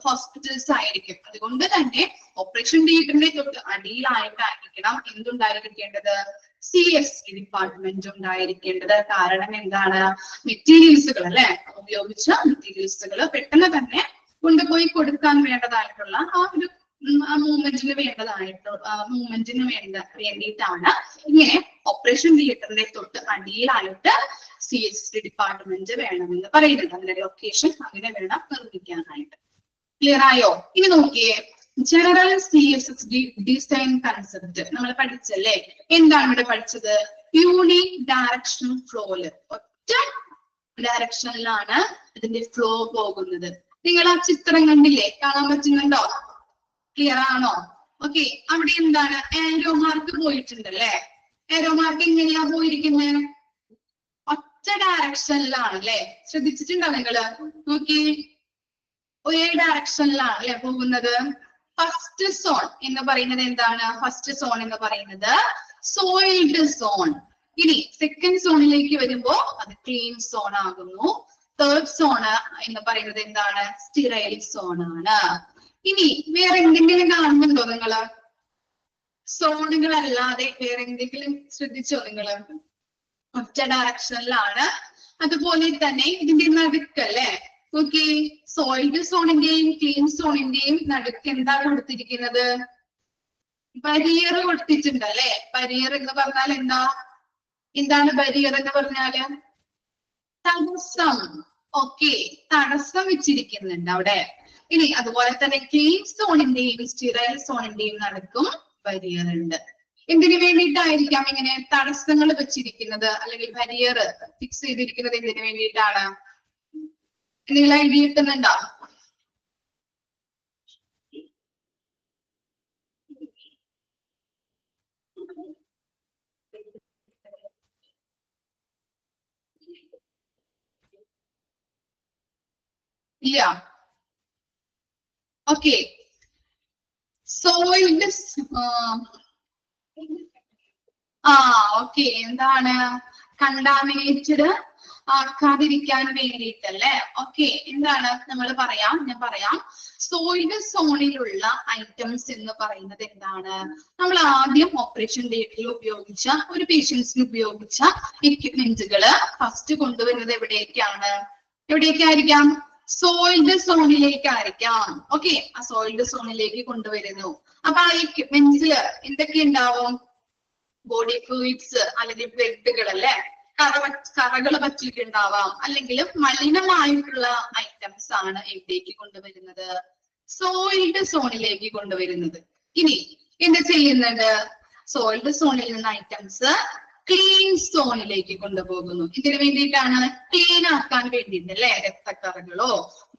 ഹോസ്പിറ്റൽസ് ആയിരിക്കും. അതുകൊണ്ട് തന്നെ ഓപ്പറേഷൻ തിയേറ്ററിന്റെ തൊട്ട് അടിയിലായിട്ടായിരിക്കണം എന്തുണ്ടായിരിക്കേണ്ടത്? CSSD ഡിപ്പാർട്ട്മെന്റ് ഉണ്ടായിരിക്കേണ്ടത്. കാരണം എന്താണ്? മെറ്റീരിയൽസുകൾ അല്ലെ, ഉപയോഗിച്ച മെറ്റീരിയൽസുകൾ പെട്ടെന്ന് തന്നെ കൊണ്ടുപോയി കൊടുക്കാൻ വേണ്ടതായിട്ടുള്ള ആ ഒരു മൂവ്മെന്റിന് വേണ്ടിയിട്ടാണ് ഇങ്ങനെ ഓപ്പറേഷൻ തിയേറ്ററിന്റെ തൊട്ട് അടിയിലായിട്ട് CSSD ഡിപ്പാർട്ട്മെന്റ് വേണമെന്ന് പറയുന്നത്. അതിന്റെ ലൊക്കേഷൻ അങ്ങനെ വേണം നിർമ്മിക്കാനായിട്ട്. ക്ലിയർ ആയോ? ഇനി നോക്കിയേ, ജനറൽ CSSD ഡിസൈൻ കൺസെപ്റ്റ് നമ്മൾ പഠിച്ചല്ലേ. എന്താണ് ഇവിടെ പഠിച്ചത്? യൂണി ഡയറക്ഷണൽ ഫ്ലോയില് ഒറ്റ ഡയറക്ഷനിലാണ് ഇതിന്റെ ഫ്ലോ പോകുന്നത്. നിങ്ങൾ ആ ചിത്രം കണ്ടില്ലേ? കാണാൻ പറ്റുന്നുണ്ടോ? ക്ലിയർ ആണോ? ഓക്കെ, അവിടെ എന്താണ്? Arrow mark പോയിട്ടുണ്ടല്ലേ. ആരോ മാർക്ക് എങ്ങനെയാ പോയിരിക്കുന്നത്? ഒറ്റ ഡയറക്ഷനിലാണ് അല്ലെ. ശ്രദ്ധിച്ചിട്ടുണ്ടോ നിങ്ങള്? നോക്കി, ഒരേ ഡയറക്ഷനിലാണ് അല്ലെ പോകുന്നത്. ഫസ്റ്റ് സോൺ എന്ന് പറയുന്നത് എന്താണ്? ഫസ്റ്റ് സോൺ എന്ന് പറയുന്നത് സോയിൽഡ് സോൺ. ഇനി സെക്കൻഡ് സോണിലേക്ക് വരുമ്പോ അത് ക്ലീൻ സോൺ ആകുന്നു. തേർഡ് സോൺ എന്ന് പറയുന്നത് എന്താണ്? സ്റ്റെറൈൽ സോൺ ആണ്. ഇനി വേറെ എന്തെങ്കിലും കാണുന്നുണ്ടോ നിങ്ങള്? സോണുകൾ അല്ലാതെ വേറെ എന്തെങ്കിലും ശ്രദ്ധിച്ചോ നിങ്ങള്? ഒറ്റ ഡയറക്ഷനിലാണ്. അതുപോലെ തന്നെ ഇതിന്റെ നടുക്കല്ലേ, ഓക്കെ, സോയിൽഡ് സോണിന്റെയും ക്ലീൻ സോണിന്റെയും നടുക്ക് എന്താ കൊടുത്തിരിക്കുന്നത്? ബരിയർ കൊടുത്തിട്ടുണ്ട് അല്ലെ. ബരിയർ എന്ന് പറഞ്ഞാൽ എന്താണ് ബരിയർ എന്ന് പറഞ്ഞാല്? തടസ്സം. ഓക്കെ, തടസ്സം വെച്ചിരിക്കുന്നുണ്ട് അവിടെ. ഇനി അതുപോലെ തന്നെ ക്ലീൻ സോണിന്റെയും സ്റ്റെറൈൽ സോണിന്റെയും നടുക്കും ബരിയർ ഉണ്ട്. എന്തിനു വേണ്ടിയിട്ടായിരിക്കാം ഇങ്ങനെ തടസ്സങ്ങൾ വെച്ചിരിക്കുന്നത് അല്ലെങ്കിൽ ബാരിയർ ഫിക്സ് ചെയ്തിരിക്കുന്നത് എന്തിനു വേണ്ടിയിട്ടാണ്? എന്തെങ്കിലും ഐഡിയ കിട്ടുന്നുണ്ടോ? ഇല്ല. ഓക്കെ, സോയിലിന്റെ ഓക്കെ, എന്താണ് കണ്ടാമിനേറ്റഡ് ആക്കാതിരിക്കാൻ വേണ്ടിയിട്ടല്ലേ? ഓക്കെ, എന്താണ് നമ്മൾ ഞാൻ പറയാം. സോയിൽഡ് സോണിലുള്ള ഐറ്റംസ് എന്ന് പറയുന്നത് എന്താണ്? നമ്മൾ ആദ്യം ഓപ്പറേഷൻ തിയേറ്ററിൽ ഉപയോഗിച്ച ഒരു പേഷ്യൻസിന് ഉപയോഗിച്ച എക്യുപ്മെന്റുകള് ഫസ്റ്റ് കൊണ്ടുവരുന്നത് എവിടേക്കായിരിക്കാം? സോയിൽഡ് സോണിലേക്കായിരിക്കാം. ഓക്കെ, ആ സോയിൽഡ് സോണിലേക്ക് കൊണ്ടുവരുന്നു. അപ്പൊ ആ എക്യുപ്മെന്റ്സിൽ എന്തൊക്കെ ഉണ്ടാവും? ബോഡി ഫ്ലൂയിഡ്സ് അല്ലെങ്കിൽ ബ്ലഡുകൾ അല്ലെ, കറകൾ പറ്റിയിട്ടുണ്ടാവാം, അല്ലെങ്കിൽ മലിനമായിട്ടുള്ള ഐറ്റംസ് ആണ് എവിടേക്ക് കൊണ്ടുവരുന്നത്? സോയിൽഡ് സോണിലേക്ക് കൊണ്ടുവരുന്നത്. ഇനി എന്ത് ചെയ്യുന്നുണ്ട്? സോയിൽഡ് സോണിൽ നിന്ന് ഐറ്റംസ് ക്ലീൻ സോണിലേക്ക് കൊണ്ടുപോകുന്നു. ഇതിനു വേണ്ടിയിട്ടാണ്, ക്ലീൻ ആക്കാൻ വേണ്ടിയിട്ട് അല്ലെ. രക്തക്കറകളോ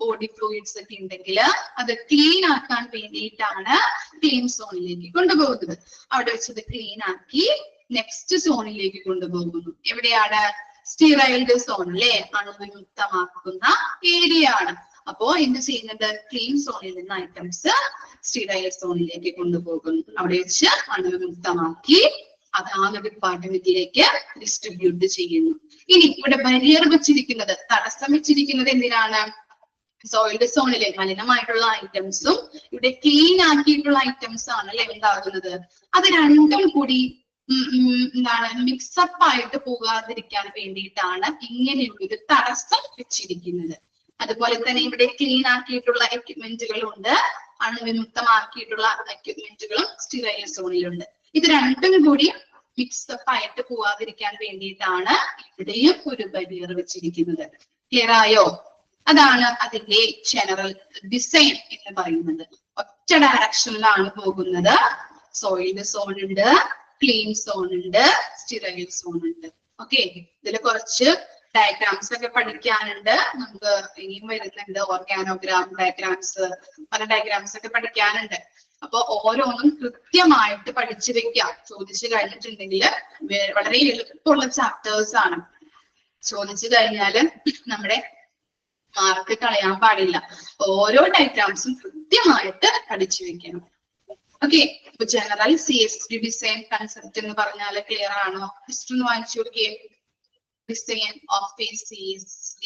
ബോഡി ഫ്ലൂയിഡ്സ് ഒക്കെ ഉണ്ടെങ്കിൽ അത് ക്ലീൻ ആക്കാൻ വേണ്ടിയിട്ടാണ് ക്ലീൻ സോണിലേക്ക് കൊണ്ടുപോകുന്നത്. അവിടെ വെച്ചത് ക്ലീൻ ആക്കി നെക്സ്റ്റ് സോണിലേക്ക് കൊണ്ടുപോകുന്നു. എവിടെയാണ്? സ്റ്റീറൈൽഡ് സോൺ അല്ലെ, അണുവിമുക്തമാക്കുന്ന ഏരിയ ആണ്. അപ്പോ എന്ത് ചെയ്യുന്നുണ്ട്? ക്ലീൻ സോണിൽ നിന്ന് ഐറ്റംസ് സ്റ്റീറൈൽഡ് സോണിലേക്ക് കൊണ്ടുപോകുന്നു. അവിടെ വെച്ച് അണുവിമുക്തമാക്കി അതാത് ഡിപ്പാർട്ട്മെന്റിലേക്ക് ഡിസ്ട്രിബ്യൂട്ട് ചെയ്യുന്നു. ഇനി ഇവിടെ ബാരിയർ വെച്ചിരിക്കുന്നത്, തടസ്സം വെച്ചിരിക്കുന്നത് എന്തിനാണ്? സോയിൽഡ് സോണിലെ മലിനമായിട്ടുള്ള ഐറ്റംസും ഇവിടെ ക്ലീൻ ആക്കിയിട്ടുള്ള ഐറ്റംസ് ആണ് അല്ലെ ഉണ്ടാകുന്നത്. അത് രണ്ടും കൂടി എന്താണ് മിക്സപ്പ് ആയിട്ട് പോകാതിരിക്കാൻ വേണ്ടിയിട്ടാണ് ഇങ്ങനെയുള്ളൊരു തടസ്സം വെച്ചിരിക്കുന്നത്. അതുപോലെ തന്നെ ഇവിടെ ക്ലീൻ ആക്കിയിട്ടുള്ള എക്യുപ്മെന്റുകളുണ്ട്, അണുവിമുക്തമാക്കിയിട്ടുള്ള എക്യുപ്മെന്റുകളും സ്റ്റീറൈൽ സോണിലുണ്ട്. ഇത് രണ്ടും കൂടി മിക്സപ്പ് ആയിട്ട് പോവാതിരിക്കാൻ വേണ്ടിയിട്ടാണ് ഇവിടെയും ഒരു ബാരിയർ വെച്ചിരിക്കുന്നത്. ക്ലിയർ ആയോ? അതാണ് അതിന്റെ ജനറൽ ഡിസൈൻ എന്ന് പറയുന്നത്. ഒറ്റ ഡയറക്ഷനിലാണ് പോകുന്നത്. സോയിൽഡ് സോൺ ഉണ്ട്, ക്ലീൻ സോൺ ഉണ്ട്, സ്റ്റീറൈൽ സോൺ ഉണ്ട്. ഓക്കെ, ഇതിൽ കുറച്ച് ഡയഗ്രാംസ് ഒക്കെ പഠിക്കാനുണ്ട്. നമുക്ക് ഇനിയും വരുന്നുണ്ട് ഓർഗാനോഗ്രാം ഡയഗ്രാംസ്, പല ഡയഗ്രാംസ് ഒക്കെ പഠിക്കാനുണ്ട്. അപ്പൊ ഓരോന്നും കൃത്യമായിട്ട് പഠിച്ചു വെക്കാം. ചോദിച്ചു കഴിഞ്ഞിട്ടുണ്ടെങ്കിൽ വളരെ എളുപ്പമുള്ള ചാപ്റ്റേഴ്സ് ആണ്. ചോദിച്ചു കഴിഞ്ഞാല് നമ്മുടെ മാർക്ക് കളയാൻ പാടില്ല. ഓരോ ഡയഗ്രാംസും കൃത്യമായിട്ട് പഠിച്ചു വെക്കണം. ഓക്കെ, ഇപ്പൊ ജനറൽ CSD ഡിസൈൻ കൺസെപ്റ്റ് എന്ന് പറഞ്ഞാൽ ക്ലിയർ ആണോ? ജസ്റ്റ് ഒന്ന് വായിച്ചു നോക്കിയേ. Design of A CSD.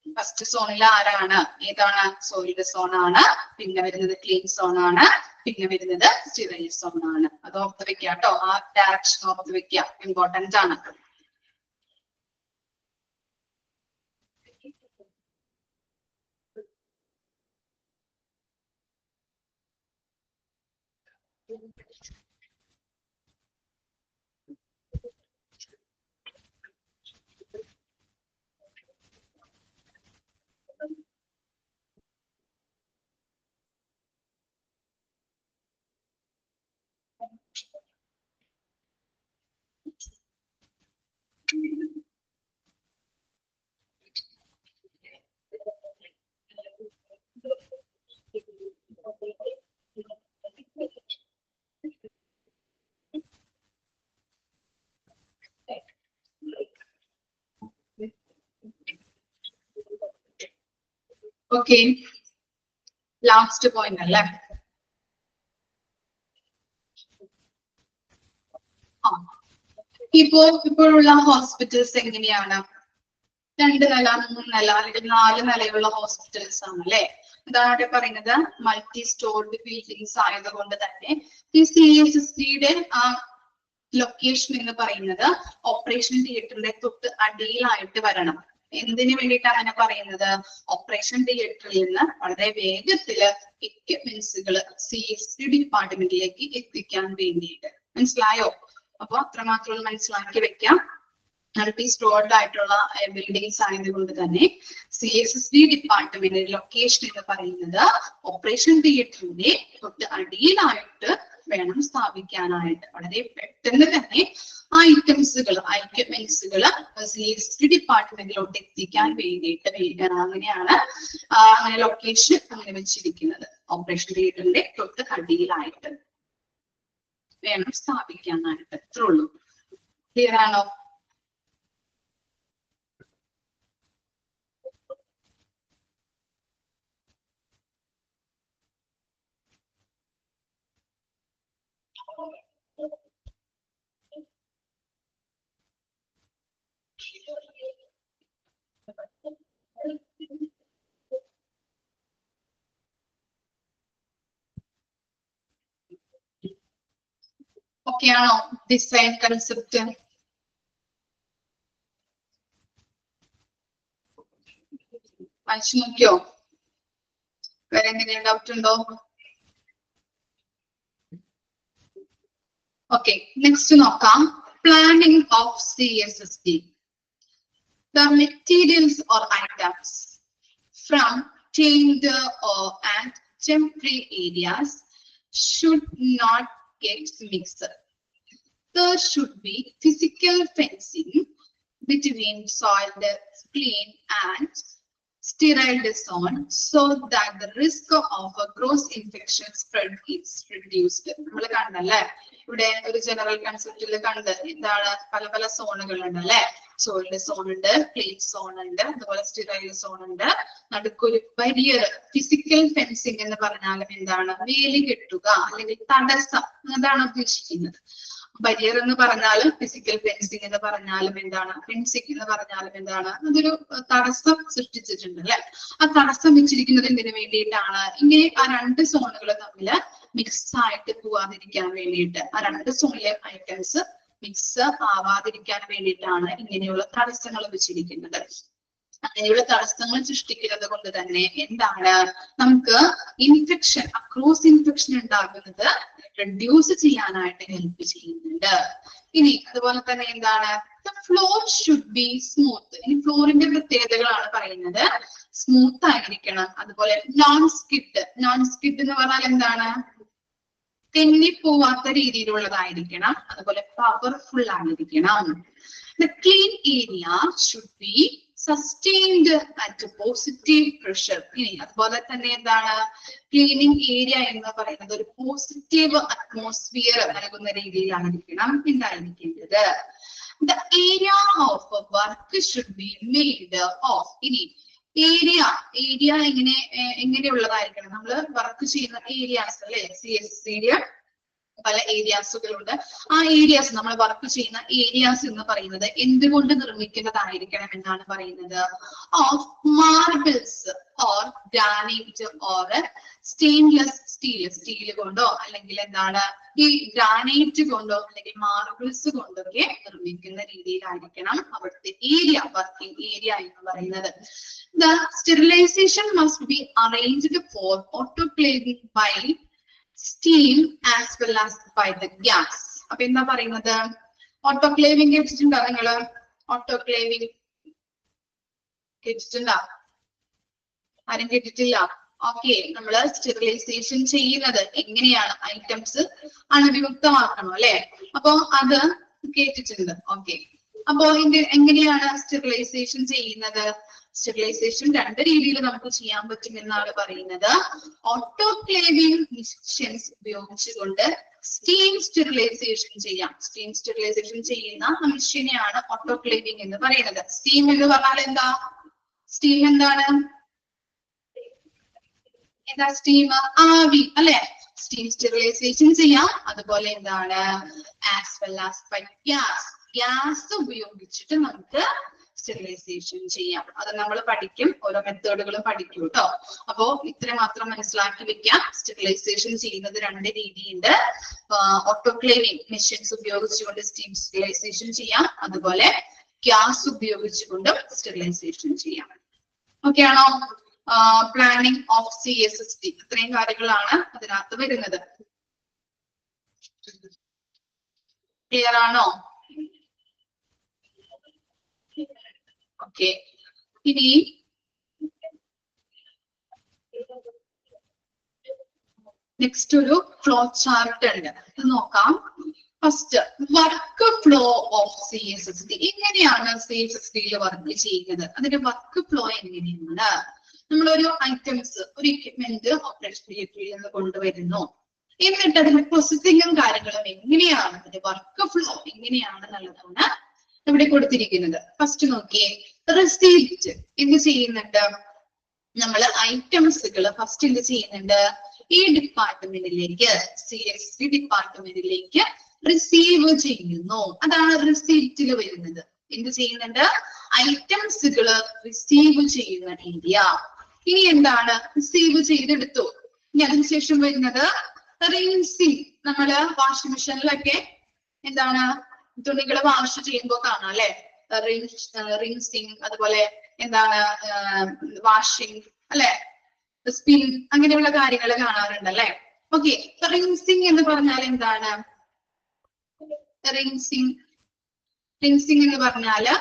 First സോണിൽ ആരാണ്? ഏതാണ്? സോയിൽഡ് സോൺ ആണ്. പിന്നെ വരുന്നത് ക്ലീൻ സോൺ ആണ്. പിന്നെ വരുന്നത് സ്റ്റീറൈൽ സോൺ ആണ്. അത് ഓർത്ത് വെക്കുക കേട്ടോ. ആ ഡയറക്ഷൻ ഓർത്ത് വെക്കുക, ഇമ്പോർട്ടന്റ് ആണ്. ഓക്കെ, ലാസ്റ്റ് പോയിന്റ് അല്ലേ? ഇപ്പോഴുള്ള ഹോസ്പിറ്റൽസ് എങ്ങനെയാണ്? 2 നില 3 നില അല്ലെങ്കിൽ 4 നിലയുള്ള ഹോസ്പിറ്റൽസ് ആണ് അല്ലെ. എന്താണ് പറയുന്നത്? മൾട്ടി സ്റ്റോർഡ് ബിൽഡിങ്സ് ആയതുകൊണ്ട് തന്നെ ഈ CSSDയുടെ ആ ലൊക്കേഷൻ എന്ന് പറയുന്നത് ഓപ്പറേഷൻ തിയേറ്ററിന്റെ തൊട്ട് അടിയിലായിട്ട് വരണം. എന്തിനു വേണ്ടിയിട്ടാണ് അങ്ങനെ പറയുന്നത്? ഓപ്പറേഷൻ തിയേറ്ററിൽ നിന്ന് വളരെ വേഗത്തില് എക്യുപ്മെന്റ്സുകൾ CSD ഡിപ്പാർട്ട്മെന്റിലേക്ക് എത്തിക്കാൻ വേണ്ടിയിട്ട്. മനസ്സിലായോ? അപ്പൊ അത്രമാത്രം മനസ്സിലാക്കി വെക്കാം. മൾട്ടി സ്റ്റോർഡ് ആയിട്ടുള്ള ബിൽഡിങ്സ് ആയതുകൊണ്ട് തന്നെ CSSD ഡിപ്പാർട്ട്മെന്റ് ലൊക്കേഷൻ എന്ന് പറയുന്നത് ഓപ്പറേഷൻ തിയേറ്ററിന്റെ തൊട്ട് അടിയിലായിട്ട് വേണം സ്ഥാപിക്കാനായിട്ട്. വളരെ പെട്ടെന്ന് തന്നെ ഐറ്റംസുകൾ CSSD ഡിപ്പാർട്ട്മെന്റിലോട്ട് എത്തിക്കാൻ വേണ്ടിയിട്ട് അങ്ങനെയാണ് അങ്ങനെ ലൊക്കേഷൻ അങ്ങനെ വെച്ചിരിക്കുന്നത്. ഓപ്പറേഷൻ തിയേറ്ററിന്റെ തൊട്ട് അടിയിലായിട്ട് വേണം സ്ഥാപിക്കാനായിട്ട്. ഇത്രേ ഉള്ളൂ. ക്ലിയർ ആണോ? ഓക്കെ ആണോ? ഡിസൈൻ കൺസെപ്റ്റ് വായിച്ചു നോക്കിയോ? വേറെ എന്തെങ്കിലും ഡൗട്ട് ഉണ്ടോ? ഓക്കെ, നെക്സ്റ്റ് നോക്കാം. Planning of CSSD. The materials or items from tender and temporary areas should not get mixed. There should be physical fencing between soiled, clean and sterile zone so that the risk of a cross infection spread is reduced. നമ്മൾ കണ്ടല്ലേ ഇവിടെ ഒരു general കൺസെപ്റ്റിൽ കണ്ട് എന്താണ് പല പല സോണുകൾ ഉണ്ട് അല്ലെ. സോയിൽഡ് സോൺ ഉണ്ട്, ക്ലീൻ സോൺ ഉണ്ട്, അതുപോലെ സ്റ്റെറൈൽ സോൺ ഉണ്ട്. നടുക്കൊരു ബാരിയർ, ഫിസിക്കൽ ഫെൻസിങ് എന്ന് പറഞ്ഞാലും എന്താണ്? വേലി കെട്ടുക അല്ലെങ്കിൽ തടസ്സം, അതാണ് ഉദ്ദേശിക്കുന്നത്. ബാരിയർ എന്ന് പറഞ്ഞാലും ഫിസിക്കൽ ഫെൻസിങ് എന്ന് പറഞ്ഞാലും എന്താണ്? ഫെൻസിങ് എന്ന് പറഞ്ഞാലും എന്താണ്? അതൊരു തടസ്സം സൃഷ്ടിച്ചിട്ടുണ്ട് അല്ലെ. ആ തടസ്സം വെച്ചിരിക്കുന്നത് എന്തിനു വേണ്ടിയിട്ടാണ്? ഇങ്ങനെ ആ രണ്ട് സോണുകൾ തമ്മിൽ മിക്സ് ആയിട്ട് പോവാതിരിക്കാൻ വേണ്ടിയിട്ട്, ആ രണ്ട് സോണിലെ ഐറ്റംസ് മിക്സ് ആവാതിരിക്കാൻ വേണ്ടിയിട്ടാണ് ഇങ്ങനെയുള്ള തടസ്സങ്ങൾ വെച്ചിരിക്കുന്നത്. അങ്ങനെയുള്ള തടസ്സങ്ങൾ സൃഷ്ടിക്കുന്നത് കൊണ്ട് തന്നെ എന്താണ്? നമുക്ക് ഇൻഫെക്ഷൻ, ക്രോസ് ഇൻഫെക്ഷൻ ഉണ്ടാകുന്നത് റെഡ്യൂസ് ചെയ്യാനായിട്ട് ഹെൽപ്പ് ചെയ്യുന്നുണ്ട്. ഇനി അതുപോലെ തന്നെ എന്താണ്? Floor should be smooth. ഇനി ഫ്ലോറിന്റെ പ്രത്യേകതകളാണ് പറയുന്നത്. സ്മൂത്ത് ആയിരിക്കണം. അതുപോലെ നോൺ സ്കിഡ്. നോൺ സ്കിഡ് എന്ന് പറഞ്ഞാൽ എന്താണ്? തെന്നിപ്പോവാത്ത രീതിയിലുള്ളതായിരിക്കണം. അതുപോലെ പവർഫുൾ ആയിരിക്കണം. The clean area should be sustained at positive pressure. ഇനി അതുപോലെ തന്നെ എന്താണ്? ക്ലീനിങ് ഏരിയ എന്ന് പറയുന്നത് ഒരു പോസിറ്റീവ് അറ്റ്മോസ്ഫിയർ നൽകുന്ന രീതിയിലായിരിക്കണം ഉണ്ടായിരിക്കേണ്ടത്. The area of work should be made of. ഇനി ഏരിയ എങ്ങനെയുള്ളതായിരിക്കണം? നമ്മൾ വർക്ക് ചെയ്യുന്ന ഏരിയാസ് അല്ലെ, CSSD പല ഏരിയാസുകളുണ്ട്. ആ ഏരിയാസ്, നമ്മൾ വർക്ക് ചെയ്യുന്ന ഏരിയാസ് എന്ന് പറയുന്നത് എന്തുകൊണ്ട് നിർമ്മിക്കുന്നതായിരിക്കണം എന്നാണ് പറയുന്നത്? Of marbles or granite or stainless steel. Steel കൊണ്ടോ അല്ലെങ്കിൽ എന്താണ് ഈ ഗ്രാനൈറ്റ് കൊണ്ടോ അല്ലെങ്കിൽ മാർബിൾസ് കൊണ്ടൊക്കെ നിർമ്മിക്കുന്ന രീതിയിലായിരിക്കണം അവിടുത്തെ ഏരിയ, വർക്കിംഗ് ഏരിയ എന്ന് പറയുന്നത്. The sterilization must be arranged for autoclaving by steam as well as by the gas. അപ്പൊ എന്താ പറയുന്നത്? ഓട്ടോക്ലേവിംഗ് കേട്ടിട്ടുണ്ടോ നിങ്ങള്? ഓട്ടോക്ലേവിംഗ് കേട്ടിട്ടുണ്ടോ? ആരും കേട്ടിട്ടില്ല? ഓക്കെ, നമ്മള് സ്റ്റെറിലൈസേഷൻ ചെയ്യുന്നത് എങ്ങനെയാണ്? ഐറ്റംസ് അണുവിമുക്തമാക്കണം അല്ലെ. അപ്പൊ അത് കേട്ടിട്ടുണ്ട്. ഓക്കെ, അപ്പോ എങ്ങനെയാണ് സ്റ്റെറിലൈസേഷൻ ചെയ്യുന്നത്? സ്റ്റെറിലൈസേഷൻ രണ്ട് രീതിയിൽ നമുക്ക് ചെയ്യാൻ പറ്റും എന്നാണ് പറയുന്നത്. ഓട്ടോക്ലേവിംഗ് മെഷീൻസ് ഉപയോഗിച്ചുകൊണ്ട് സ്റ്റീം സ്റ്റെറിലൈസേഷൻ ചെയ്യാം. സ്റ്റീം സ്റ്റെറിലൈസേഷൻ ചെയ്യുന്ന മെഷീനെയാണ് ഓട്ടോക്ലേവിംഗ് എന്ന് പറയുന്നത്. സ്റ്റീം എന്ന് പറഞ്ഞാൽ എന്താ? സ്റ്റീം എന്താണ്? എന്താ സ്റ്റീം? ആവി അല്ലെ. സ്റ്റീം സ്റ്റെറിലൈസേഷൻ ചെയ്യാം. അതുപോലെ എന്താണ്? As well as by gas. Gas ഉപയോഗിച്ചിട്ട് നമുക്ക് സ്റ്റെറിലൈസേഷൻ ചെയ്യാം. അത് നമ്മൾ പഠിക്കും, ഓരോ മെത്തേഡുകളും പഠിക്കും കേട്ടോ. അപ്പോ ഇത്ര മാത്രം മനസ്സിലാക്കി വെക്കാം. സ്റ്റെറിലൈസേഷൻ ചെയ്യുന്നത് രണ്ട് രീതിയുണ്ട്. ഓട്ടോക്ലേവിംഗ് മെഷീൻസ് ഉപയോഗിച്ചുകൊണ്ട് സ്റ്റീം സ്റ്റെറിലൈസേഷൻ ചെയ്യാം. അതുപോലെ ഗ്യാസ് ഉപയോഗിച്ചുകൊണ്ടും സ്റ്റെറിലൈസേഷൻ ചെയ്യാം. ഓക്കെ ആണോ? പ്ലാനിംഗ് ഓഫ് CSSD ഇത്രയും കാര്യങ്ങളാണ് അതിനകത്ത് വരുന്നത്. ക്ലിയർ ആണോ? ഓക്കെ, ഇനി നെക്സ്റ്റ് ഒരു ഫ്ലോ ചാർട്ട് ഉണ്ട്, ഇത് നോക്കാം. First work flow of CSSD. എങ്ങനെയാണ് CSSD വർക്ക് ചെയ്യുന്നത്, അതിന്റെ വർക്ക് ഫ്ലോ എങ്ങനെയാണ്? നമ്മളൊരു ഐറ്റംസ്, ഒരു എക്യുപ്മെന്റ് ഓപ്പറേഷൻ തിയേറ്ററിൽ നിന്ന് കൊണ്ടുവരുന്നു, എന്നിട്ട് അതിന്റെ പ്രോസസ്സിംഗും കാര്യങ്ങളും എങ്ങനെയാണ്, അതിന്റെ വർക്ക് ഫ്ലോ എങ്ങനെയാണെന്നുള്ളതാണ് ഇവിടെ കൊടുത്തിരിക്കുന്നത്. ഫസ്റ്റ് നോക്കിയേ, റിസീപ്റ്റ് എന്ത് ചെയ്യുന്നുണ്ട്, നമ്മൾ ഐറ്റംസുകൾ ഫസ്റ്റ് എന്ത് ചെയ്യുന്നുണ്ട്, ഈ ഡിപ്പാർട്ട്മെന്റിലേക്ക്, CSSD ഡിപ്പാർട്ട്മെന്റിലേക്ക് റിസീവ് ചെയ്യുന്നു. അതാണ് റിസീപ്റ്റിൽ വരുന്നത്. എന്ത് ചെയ്യുന്നുണ്ട്, ഐറ്റംസുകൾ റിസീവ് ചെയ്യുന്ന ഏരിയ. ഇനി എന്താണ്, റിസീവ് ചെയ്തെടുത്തു. ഇനി അതിനുശേഷം വരുന്നത് റിൻസിങ്. നമ്മള് വാഷിംഗ് മെഷീനിലൊക്കെ എന്താണ് തുണികൾ വാഷ് ചെയ്യുമ്പോൾ കാണാം അല്ലെ, റിൻസിങ്, അതുപോലെ എന്താണ് വാഷിംഗ് അല്ലെ, സ്പിൻ, അങ്ങനെയുള്ള കാര്യങ്ങൾ കാണാറുണ്ട് അല്ലെ. ഓക്കെ, റിൻസിങ് എന്ന് പറഞ്ഞാൽ എന്താണ്, റിൻസിങ് എന്ന് പറഞ്ഞാല്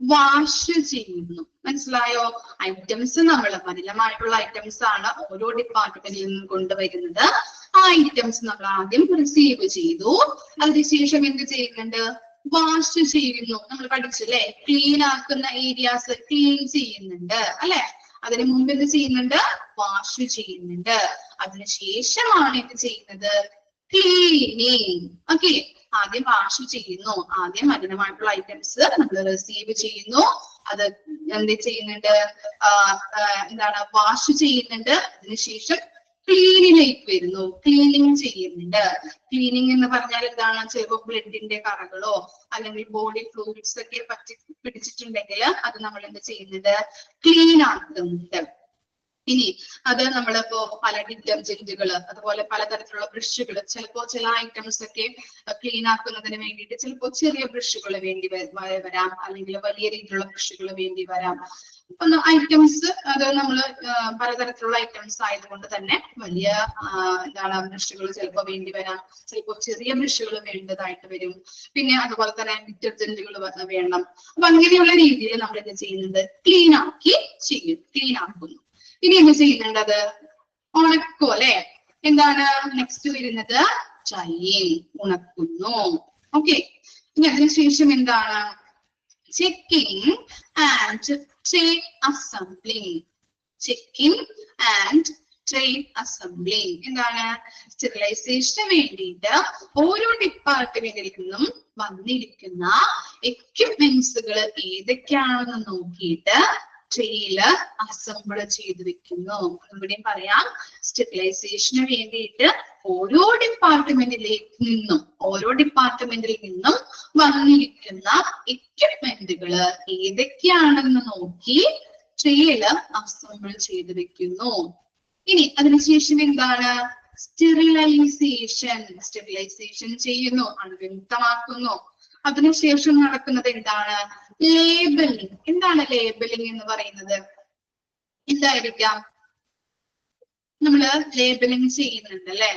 വാഷ് ചെയ്യുന്നു. മനസ്സിലായോ? ഐറ്റംസ് നമ്മൾ മലിനമായിട്ടുള്ള ഐറ്റംസ് ആണ് ഓരോ ഡിപ്പാർട്ട്മെന്റിൽ നിന്നും കൊണ്ടുവരുന്നത്. ആ ഐറ്റംസ് നമ്മൾ ആദ്യം റിസീവ് ചെയ്തു, അതിനുശേഷം എന്ത് ചെയ്യുന്നുണ്ട്, വാഷ് ചെയ്യുന്നു. നമ്മൾ പഠിച്ചല്ലേ, ക്ലീൻ ആക്കുന്ന ഏരിയാസ് ക്ലീൻ ചെയ്യുന്നുണ്ട് അല്ലെ. അതിന് മുമ്പ് എന്ത് ചെയ്യുന്നുണ്ട്, വാഷ് ചെയ്യുന്നുണ്ട്. അതിനുശേഷമാണ് എന്ത് ചെയ്യുന്നത്, ക്ലീനിങ്. ഓക്കെ, ആദ്യം വാഷ് ചെയ്യുന്നു, ആദ്യം മലിനമായിട്ടുള്ള ഐറ്റംസ് നമ്മൾ റിസീവ് ചെയ്യുന്നു, അത് എന്ത് ചെയ്യുന്നുണ്ട്, എന്താണ് വാഷ് ചെയ്യുന്നുണ്ട്. അതിനുശേഷം ക്ലീനിലേക്ക് വരുന്നു, ക്ലീനിങ് ചെയ്യുന്നുണ്ട്. ക്ലീനിങ് എന്ന് പറഞ്ഞാൽ എന്താണ്, ചിലപ്പോൾ ബ്ലഡിന്റെ കറകളോ അല്ലെങ്കിൽ ബോഡി ഫ്ലൂയിഡ്സ് ഒക്കെ പിടിച്ചിട്ടുണ്ടെങ്കിൽ അത് നമ്മൾ എന്ത് ചെയ്യുന്നുണ്ട്, ക്ലീൻ ആക്കുന്നുണ്ട്. ഇനി അത് നമ്മളിപ്പോ പല ഡിറ്റർജന്റുകൾ, അതുപോലെ പലതരത്തിലുള്ള ബ്രഷുകൾ, ചിലപ്പോ ചില ഐറ്റംസ് ഒക്കെ ക്ലീൻ ആക്കുന്നതിന് വേണ്ടിയിട്ട് ചിലപ്പോ ചെറിയ ബ്രഷുകൾ വേണ്ടി വരാം, അല്ലെങ്കിൽ വലിയ രീതിയിലുള്ള ബ്രഷുകൾ വേണ്ടി വരാം. ഐറ്റംസ് അത് നമ്മള് പലതരത്തിലുള്ള ഐറ്റംസ് ആയതുകൊണ്ട് തന്നെ വലിയ എന്താണ് ബ്രഷുകൾ ചിലപ്പോ വേണ്ടി വരാം, ചിലപ്പോ ചെറിയ ബ്രഷുകൾ വേണ്ടതായിട്ട് വരും. പിന്നെ അതുപോലെ തന്നെ ഡിറ്റർജന്റുകൾ വേണം. അപ്പൊ അങ്ങനെയുള്ള രീതിയിൽ നമ്മൾ എന്ത് ചെയ്യുന്നത്, ക്ലീൻ ആക്കുന്നു. ഇനി എന്ത് ചെയ്യുന്നുണ്ട്, അത് ഉണക്കും അല്ലെ. എന്താണ് നെക്സ്റ്റ് വരുന്നത്, ഡ്രൈയിങ്, ഉണക്കുന്നു. ഓക്കെ, ഇനി അതിനുശേഷം എന്താണ്, checking and tray assembling. Checking and tray assembling എന്താണ്, സ്റ്റെറിലൈസേഷന് വേണ്ടിയിട്ട് ഓരോ ഡിപ്പാർട്ട്മെന്റിൽ നിന്നും വന്നിരിക്കുന്ന എക്യുപ്മെന്റ്സുകൾ ഏതൊക്കെയാണെന്ന് നോക്കിയിട്ട് ട്രേയില് അസംബിൾ ചെയ്ത് വെക്കുന്നു. ഇവിടെയും പറയാം, സ്റ്റെറിലൈസേഷന് വേണ്ടിയിട്ട് ഓരോ ഡിപ്പാർട്ട്മെന്റിൽ നിന്നും വന്നിരിക്കുന്ന എക്യുപ്മെന്റുകൾ ഏതൊക്കെയാണെന്ന് നോക്കി ട്രേയില് അസംബിൾ ചെയ്ത് വെക്കുന്നു. ഇനി അതിനുശേഷം എന്താണ്, സ്റ്റെറിലൈസേഷൻ ചെയ്യുന്നു, അണുവിമുക്തമാക്കുന്നു. അതിനുശേഷം നടക്കുന്നത് എന്താണ്, ലേബലിംഗ്. എന്താണ് ലേബലിംഗ് എന്ന് പറയുന്നത്, എന്തായിരിക്കാം, നമ്മള് ലേബലിംഗ് ചെയ്യുന്നുണ്ട് അല്ലെ.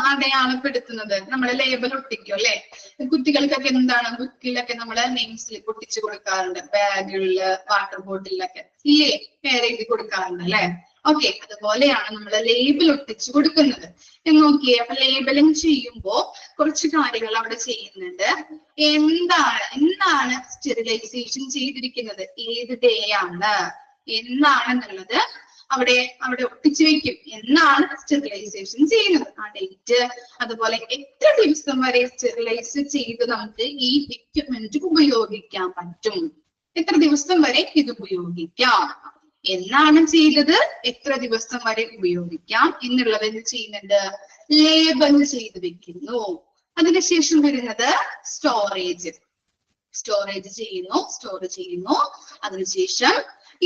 അടയാളപ്പെടുത്തുന്നത്, നമ്മള് ലേബൽ ഒട്ടിക്കും അല്ലെ. കുട്ടികൾക്കൊക്കെ എന്താണ്, ബുക്കിലൊക്കെ നമ്മള് നെയിം സ്ലിപ്പ് ഒട്ടിച്ചു കൊടുക്കാറുണ്ട്, ബാഗുകളില് വാട്ടർ ബോട്ടിലൊക്കെ ഇല്ലേ, പേരെഴുതി കൊടുക്കാറുണ്ട് അല്ലെ. ഓക്കെ, അതുപോലെയാണ് നമ്മൾ ലേബൽ ഒട്ടിച്ചു കൊടുക്കുന്നത്. നോക്കിയേ, അപ്പൊ ലേബലിംഗ് ചെയ്യുമ്പോ കുറച്ച് കാര്യങ്ങൾ അവിടെ ചെയ്യുന്നുണ്ട്. എന്താണ് സ്റ്റെറിലൈസേഷൻ ചെയ്തിരിക്കുന്നത്, ഏത് ഡേ ആണ് എന്നാണെന്നുള്ളത് അവിടെ ഒട്ടിച്ചു വെക്കും. എന്നാണ് സ്റ്റെറിലൈസേഷൻ ചെയ്യുന്നത്, ആ ഡേറ്റ്, അതുപോലെ എത്ര ദിവസം വരെ സ്റ്റെറിലൈസ് ചെയ്ത് നമുക്ക് ഈ എക്യുപ്മെന്റ് ഉപയോഗിക്കാൻ പറ്റും, എത്ര ദിവസം വരെ ഇത് ഉപയോഗിക്കാം, എന്നാണ് ചെയ്തത്, എത്ര ദിവസം വരെ ഉപയോഗിക്കാം എന്നുള്ളത് എന്ത് ചെയ്യുന്നുണ്ട്, ലേബൽ ചെയ്ത് വെക്കുന്നു. അതിനുശേഷം വരുന്നത് സ്റ്റോറേജ് ചെയ്യുന്നു, സ്റ്റോർ ചെയ്യുന്നു. അതിനുശേഷം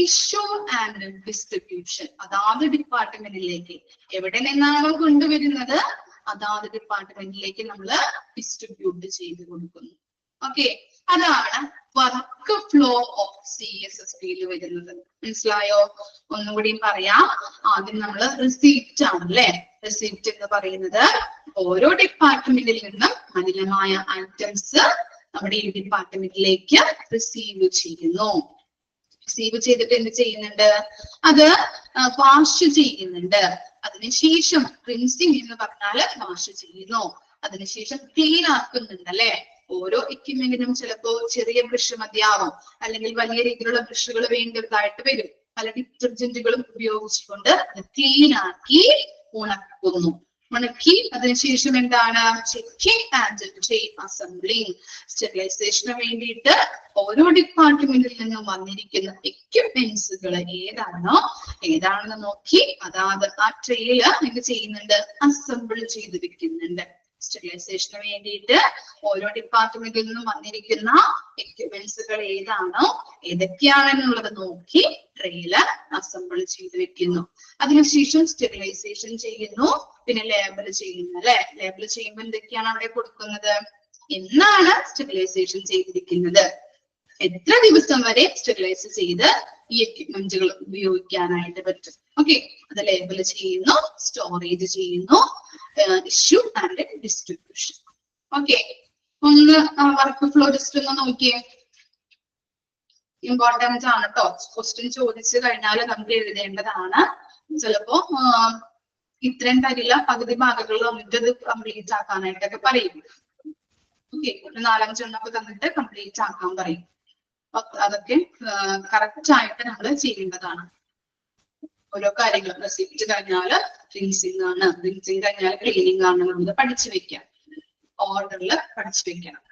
ഇഷ്യൂ ആൻഡ് ഡിസ്ട്രിബ്യൂഷൻ, അതാത് ഡിപ്പാർട്ട്മെന്റിലേക്ക് എവിടെ നിന്നാണോ കൊണ്ടുവരുന്നത് അതാത് ഡിപ്പാർട്ട്മെന്റിലേക്ക് നമ്മൾ ഡിസ്ട്രിബ്യൂട്ട് ചെയ്ത് കൊടുക്കുന്നു. ഓക്കെ, അതാണ് വർക്ക് ഫ്ലോ ഓഫ് CSSD വരുന്നത്. മനസ്സിലായോ? ഒന്നുകൂടിയും പറയാം. ആദ്യം നമ്മൾ റിസീപ്റ്റ് ആണ് അല്ലെ. റിസീപ്റ്റ് എന്ന് പറയുന്നത് ഓരോ ഡിപ്പാർട്ട്മെന്റിൽ നിന്നും മലിനമായ ഐറ്റംസ് നമ്മുടെ ഈ ഡിപ്പാർട്ട്മെന്റിലേക്ക് റിസീവ് ചെയ്യുന്നു. റിസീവ് ചെയ്തിട്ട് എന്ത് ചെയ്യുന്നുണ്ട്? അത് വാഷ് ചെയ്യുന്നുണ്ട്. അതിനുശേഷം റിൻസിങ് എന്ന് പറഞ്ഞാൽ വാഷ് ചെയ്യുന്നു. അതിനുശേഷം ക്ലീൻ ആക്കുന്നുണ്ട് അല്ലെ. ഓരോ എക്യുപ്മെന്റിനും ചിലപ്പോ ചെറിയ ബ്രഷ് മതിയാവും, അല്ലെങ്കിൽ വലിയ രീതിയിലുള്ള ബ്രഷുകൾ വേണ്ടതായിട്ട് വരും. പല ഡിറ്റർജന്റുകളും ഉപയോഗിച്ചുകൊണ്ട് അത് ക്ലീൻ ആക്കി ഉണക്കുന്നു. ഉണക്കി അതിനുശേഷം എന്താണ്? Checking and assembling. സ്റ്റെറിലൈസേഷന് വേണ്ടിയിട്ട് ഓരോ ഡിപ്പാർട്ട്മെന്റിൽ നിന്നും വന്നിരിക്കുന്ന എക്യുപ്മെന്റ്സുകൾ ഏതാണെന്ന് നോക്കി അതാത് ആ ട്രേയില് എന്ത് ചെയ്യുന്നുണ്ട്? അസംബിൾ ചെയ്ത് വെക്കുന്നുണ്ട്. സ്റ്റെറിലൈസേഷന് വേണ്ടിയിട്ട് ഓരോ ഡിപ്പാർട്ട്മെന്റിൽ നിന്നും വന്നിരിക്കുന്ന എക്യുപ്മെന്റ്സുകൾ ഏതൊക്കെയാണെന്നുള്ളത് നോക്കി ട്രേയില് അസംബിൾ ചെയ്ത് വെക്കുന്നു. അതിനുശേഷം സ്റ്റെറിലൈസേഷൻ ചെയ്യുന്നു, പിന്നെ ലേബൽ ചെയ്യുന്നു അല്ലെ. ലേബൽ ചെയ്യുമ്പോൾ എന്തൊക്കെയാണ് അവിടെ കൊടുക്കുന്നത്? എന്നാണ് സ്റ്റെറിലൈസേഷൻ ചെയ്തിരിക്കുന്നത്, എത്ര ദിവസം വരെ സ്റ്റെറിലൈസ് ചെയ്ത് ഈ എക്യുപ്മെന്റുകൾ ഉപയോഗിക്കാനായിട്ട് പറ്റും. ഓക്കെ, അത് ലേബൽ ചെയ്യുന്നു, സ്റ്റോറേജ് ചെയ്യുന്നു, ഇഷ്യൂ ആൻഡ് ഡിസ്ട്രിബ്യൂഷൻ. ഓക്കെ, ഒന്ന് വർക്ക് ഫ്ലോ ജസ്റ്റ് ഒന്ന് നോക്കിയേ. ഇമ്പോർട്ടന്റ് ആണ് കേട്ടോ. ക്വസ്റ്റ്യൻ ചോദിച്ചു കഴിഞ്ഞാൽ നമുക്ക് എഴുതേണ്ടതാണ്. ചിലപ്പോ ഇത്രയും തരില്ല, പകുതി ഭാഗങ്ങൾ തന്നിട്ട് ഇത് കംപ്ലീറ്റ് ആക്കാനായിട്ടൊക്കെ പറയും. ഓക്കെ, ഒരു 4-5 എണ്ണൊക്കെ തന്നിട്ട് കംപ്ലീറ്റ് ആക്കാൻ പറയും. അതൊക്കെ കറക്റ്റ് ആയിട്ട് നമ്മൾ ചെയ്യേണ്ടതാണ്. ഓരോ കാര്യങ്ങൾ റെസിപ്റ്റ് കഴിഞ്ഞാല് റിൻസിങ് ആണ്, റിൻസിങ് കഴിഞ്ഞാൽ ക്ലീനിങ് ആണ്, നമ്മൾ പഠിച്ചു വെക്കാം. ഓർഡറിൽ പഠിച്ചു വെക്കണം.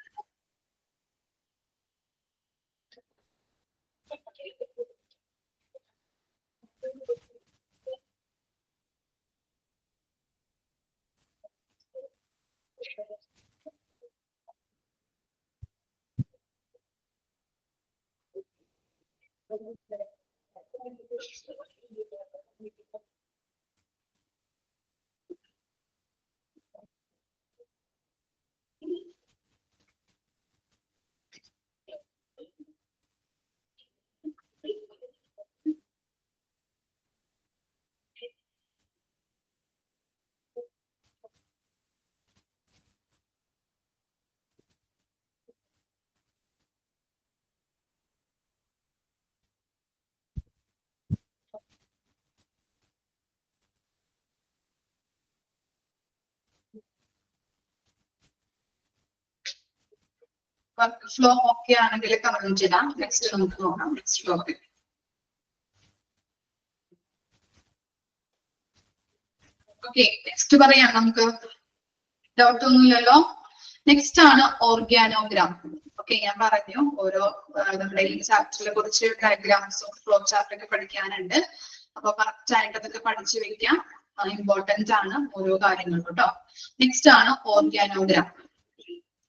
വർക്ക് ഫ്ലോ ഓക്കെ ആണെങ്കിൽ കമന്റ് ചെയ്യാം. നെക്സ്റ്റ് നമുക്ക് നോക്കാം. Next topic. ഓക്കെ, നെക്സ്റ്റ് പറയാം നമുക്ക്. ഡൗട്ട് ഒന്നുമില്ലല്ലോ. നെക്സ്റ്റ് ആണ് ഓർഗാനോഗ്രാം. ഓക്കെ, ഞാൻ പറഞ്ഞു ഓരോ നമ്മുടെ ഈ ചാപ്റ്ററിലെ കുറച്ച് ഡയഗ്രാംസും ഫ്ലോ ചാർട്ടൊക്കെ പഠിക്കാനുണ്ട്. അപ്പൊ കറക്റ്റ് ആയിട്ട് അതൊക്കെ പഠിച്ചു വെക്കാം. ഇമ്പോർട്ടന്റ് ആണ് ഓരോ കാര്യങ്ങളും കേട്ടോ. നെക്സ്റ്റ് ആണ് ഓർഗാനോഗ്രാം.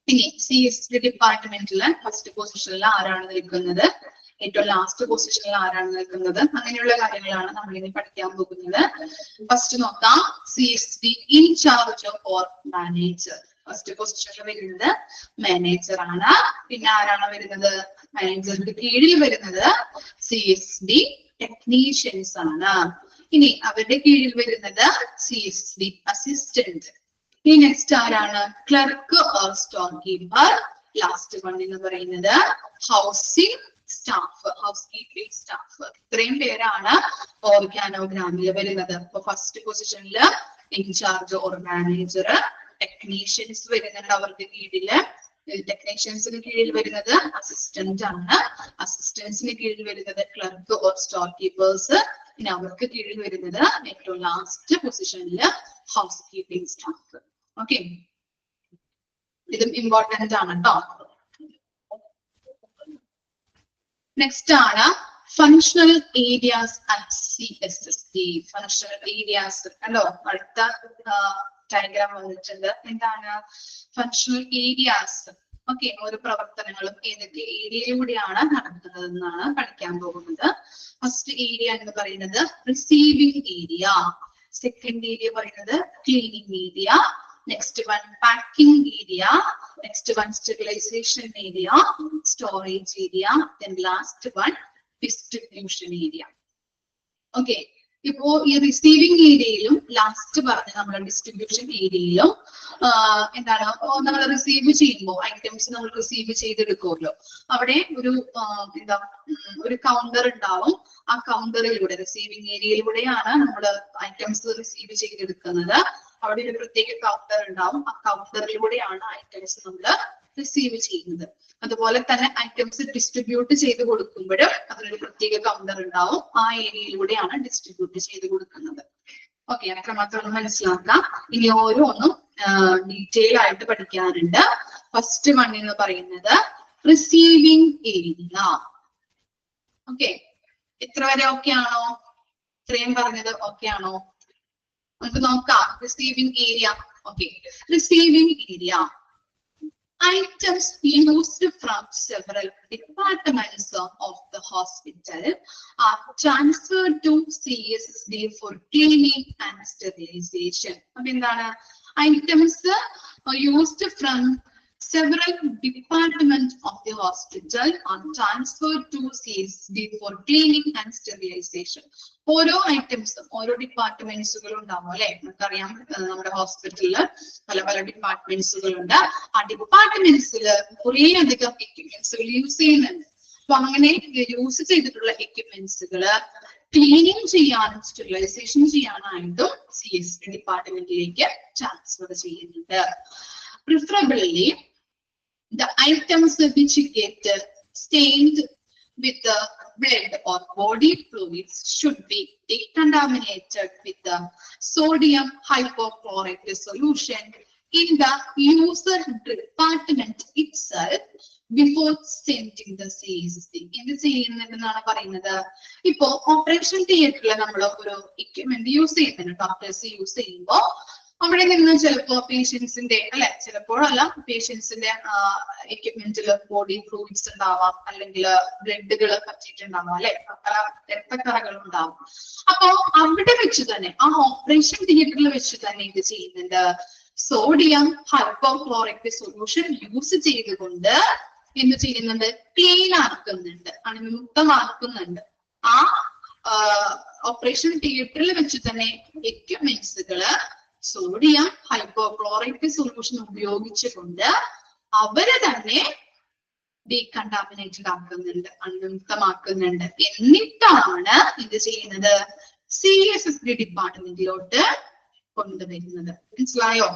ഇനി CSD ഡിപ്പാർട്ട്മെന്റില് ഫസ്റ്റ് പൊസിഷനിൽ ആരാണ് നിൽക്കുന്നത്, ഏറ്റവും ലാസ്റ്റ് പൊസിഷനിൽ ആരാണ് നിൽക്കുന്നത്, അങ്ങനെയുള്ള കാര്യങ്ങളാണ് നമ്മൾ ഇനി പഠിക്കാൻ പോകുന്നത്. ഫസ്റ്റ് നോക്കാം. CSD incharge or manager. First പൊസിഷനിൽ വരുന്നത് മാനേജർ ആണ്. പിന്നെ ആരാണ് വരുന്നത്? മാനേജർക്ക് കീഴിൽ വരുന്നത് CSD ടെക്നീഷ്യൻസ് ആണ്. ഇനി അവരുടെ കീഴിൽ വരുന്നത് CSD അസിസ്റ്റന്റ്. ഇനി നെക്സ്റ്റ് ആരാണ്? Clerk or store keeper. Last one എന്ന് പറയുന്നത് housing staff, house keeping staff. ഇത്രയും പേരാണ് ഓർഗാനോഗ്രാമിൽ വരുന്നത്. അപ്പൊ ഫസ്റ്റ് പൊസിഷനിൽ ഇൻചാർജ് ഓർ മാനേജർ, ടെക്നീഷ്യൻസ് വരുന്നുണ്ട് അവർക്ക് കീഴില്. ടെക്നീഷ്യൻസിന് കീഴിൽ വരുന്നത് അസിസ്റ്റന്റ് ആണ്. അസിസ്റ്റൻസിന് കീഴിൽ വരുന്നത് ക്ലർക്ക് ഓർ സ്റ്റോർ കീപ്പേഴ്സ്. പിന്നെ അവർക്ക് കീഴിൽ വരുന്നത് ഏറ്റവും ലാസ്റ്റ് പൊസിഷനിൽ ഹൗസ് കീപ്പിംഗ് സ്റ്റാഫ്. ഓക്കെ, ഇതും ഇമ്പോർട്ടന്റ് ആണ് കേട്ടോ. നെക്സ്റ്റ് ആണ് functional areas at CSSD. Functional areas കണ്ടോ, അടുത്ത ഡയഗ്രാം വന്നിട്ടുണ്ട്. എന്താണ് ഫങ്ഷണൽ ഏരിയാസ്? ഓക്കെ, ഓരോ പ്രവർത്തനങ്ങളും ഏതൊക്കെ ഏരിയയിലൂടെയാണ് നടക്കുന്നതെന്നാണ് പഠിക്കാൻ പോകുന്നത്. ഫസ്റ്റ് ഏരിയ എന്ന് പറയുന്നത് റിസീവിംഗ് ഏരിയ. സെക്കൻഡ് ഏരിയ പറയുന്നത് cleaning area. Next one packing area. Next one sterilization area, storage area. Then last one distribution area. Okay, ഇപ്പോ ഈ റിസീവിംഗ് ഏരിയയിലും ലാസ്റ്റ് പറഞ്ഞ നമ്മുടെ ഡിസ്ട്രിബ്യൂഷൻ ഏരിയയിലും എന്താണ് നമ്മൾ റിസീവ് ചെയ്യുമ്പോൾ ഐറ്റംസ് നമ്മൾ റിസീവ് ചെയ്തെടുക്കുമല്ലോ, അവിടെ ഒരു എന്താ ഒരു കൗണ്ടർ ഉണ്ടാവും. ആ കൗണ്ടറിലൂടെ റിസീവിംഗ് ഏരിയയിലൂടെയാണ് നമ്മൾ ഐറ്റംസ് റിസീവ് ചെയ്തെടുക്കുന്നത്. അവിടെ ഒരു പ്രത്യേക കൗണ്ടർ ഉണ്ടാവും. ആ കൗണ്ടറിലൂടെയാണ് ഐറ്റംസ് നമ്മൾ റിസീവ് ചെയ്യുന്നത്. അതുപോലെ തന്നെ ഐറ്റംസ് ഡിസ്ട്രിബ്യൂട്ട് ചെയ്ത് കൊടുക്കുമ്പോഴും അതിനൊരു പ്രത്യേക കൗണ്ടർ ഉണ്ടാവും. ആ ഏരിയയിലൂടെയാണ് ഡിസ്ട്രിബ്യൂട്ട് ചെയ്ത് കൊടുക്കുന്നത്. ഓക്കെ, അത്രമാത്രം മനസ്സിലാക്കാം. ഇനി ഓരോന്നും ഡീറ്റെയിൽ ആയിട്ട് പഠിക്കാനുണ്ട്. ഫസ്റ്റ് വൺ എന്ന് പറയുന്നത് റിസീവിംഗ് ഏരിയ. ഓക്കെ, ഇത്ര വരെ ഓക്കെ ആണോ? ഇത്രയും പറഞ്ഞത് ഓക്കെ ആണോ? നമുക്ക് നോക്കാം. Receiving area. Okay, receiving area. Items used from several departments of the hospital are transferred to CSSD for cleaning and sterilization. അപ്പൊ എന്താണ്? Items used from several departments of the hospital are transferred to CSSD for cleaning and sterilization. ഓരോ ഐറ്റംസും ഓരോ ഡിപ്പാർട്ട്മെന്റ്സുകളും ഉണ്ടാവും അല്ലെ. നമുക്കറിയാം നമ്മുടെ ഹോസ്പിറ്റലില് പല പല ഡിപ്പാർട്ട്മെന്റ്സുകൾ ഉണ്ട്. ആ ഡിപ്പാർട്ട്മെന്റ്സിൽ കുറേ അധികം എക്യുപ്മെന്റ്സുകൾ യൂസ് ചെയ്യുന്നുണ്ട്. അപ്പൊ അങ്ങനെ യൂസ് ചെയ്തിട്ടുള്ള എക്യുപ്മെന്റ്സുകള് ക്ലീനിങ് ചെയ്യാനും സ്റ്റെറിലൈസേഷൻ ചെയ്യാനായിട്ടും CSD ഡിപ്പാർട്ട്മെന്റിലേക്ക് ട്രാൻസ്ഫർ ചെയ്യുന്നുണ്ട്. Preferably, the items which get stained with the blood or body fluids should be decontaminated with the sodium hypochlorite solution in the user department itself before sending the CSSD. എന്ത് ചെയ്യുന്നുണ്ടെന്നാണ് പറയുന്നത്? ഇപ്പോ operation തിയേറ്ററിൽ നമ്മൾ ഒരു equipment use ചെയ്യുന്നുണ്ട്, doctors use ചെയ്യുമ്പോൾ അവിടെ നിന്ന് ചിലപ്പോ പേഷ്യൻസിന്റെ അല്ലെ, ചിലപ്പോഴല്ല പേഷ്യൻസിന്റെ എക്യുപ്മെന്റിൽ ബോഡി ഫ്ലൂയിഡ്സ് ഉണ്ടാവാം, അല്ലെങ്കിൽ ബ്ലഡുകൾ പറ്റിയിട്ടുണ്ടാവാം അല്ലെ, രക്തക്കറകൾ ഉണ്ടാവും. അപ്പോ അവിടെ വെച്ച് തന്നെ ആ ഓപ്പറേഷൻ തിയേറ്ററിൽ വെച്ച് തന്നെ ഇത് ചെയ്യുന്നുണ്ട്. സോഡിയം ഹൈപ്പോക്ലോറൈറ്റ് സൊല്യൂഷൻ യൂസ് ചെയ്തുകൊണ്ട് എന്ത് ചെയ്യുന്നുണ്ട്? ക്ലീൻ ആക്കുന്നുണ്ട്, അണുവിമുക്തമാക്കുന്നുണ്ട്. ആ ഓപ്പറേഷൻ തിയേറ്ററിൽ വെച്ച് തന്നെ എക്യുപ്മെന്റ്സുകള് സോഡിയം ഹൈപ്പോക്ലോറൈറ്റ് സൊല്യൂഷൻ ഉപയോഗിച്ചുകൊണ്ട് അവര് തന്നെ ഡീകണ്ടാമിനേറ്റഡ് ആക്കുന്നുണ്ട്, അണുവിമുക്തമാക്കുന്നുണ്ട്. എന്നിട്ടാണ് ഇത് ചെയ്യുന്നത്? CSSD ഡിപ്പാർട്ട്മെന്റിലോട്ട് കൊണ്ടുവരുന്നത്. മനസ്സിലായോ?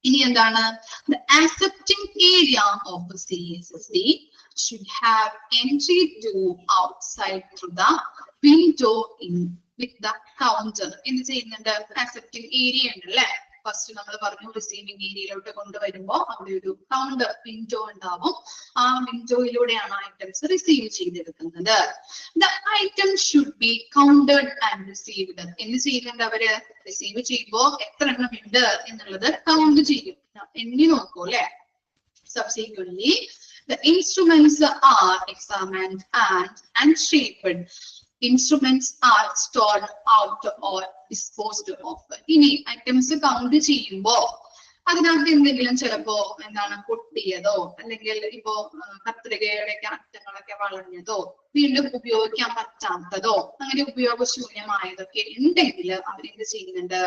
ഇനി എന്താണ്? The accepting area of the CSSD should have entry to outside through the window in with the counter. എന്ത് ചെയ്യുന്നുണ്ട്? ആക്സെപ്റ്റിംഗ് ഏരിയ ഉണ്ട് അല്ലെ. ഫസ്റ്റ് നമ്മൾ പറഞ്ഞു റിസീവിംഗ് ഏരിയയിലോട്ട് കൊണ്ടുവരുമ്പോൾ അവിടെ ഒരു കൗണ്ടർ വിൻഡോ ഉണ്ടാവും. ആ വിൻഡോയിലൂടെയാണ് ഐറ്റംസ് റിസീവ് ചെയ്തെടുക്കുന്നത്. The item should be counted and received. എന്ത് ചെയ്യുന്നുണ്ട്? അവര് റിസീവ് ചെയ്യുമ്പോൾ എത്ര എണ്ണം ഉണ്ട് എന്നുള്ളത് കൗണ്ട് ചെയ്യും, എണ്ണി നോക്കൂ അല്ലെ. Subsequently, the instruments are examined and shaped. Instruments are stored out or disposed of. ഇനി ഐറ്റംസ് കൗണ്ട് ചെയ്യുമ്പോ അതിനകത്ത് എന്തെങ്കിലും ചിലപ്പോ എന്താണ് പൊട്ടിയതോ, അല്ലെങ്കിൽ ഇപ്പോ കത്രികയുടെ അറ്റങ്ങളൊക്കെ വളഞ്ഞതോ, വീണ്ടും ഉപയോഗിക്കാൻ പറ്റാത്തതോ, അങ്ങനെ ഉപയോഗശൂന്യമായതൊക്കെ ഉണ്ടെങ്കിൽ അവരെന്ത് ചെയ്യുന്നുണ്ട്?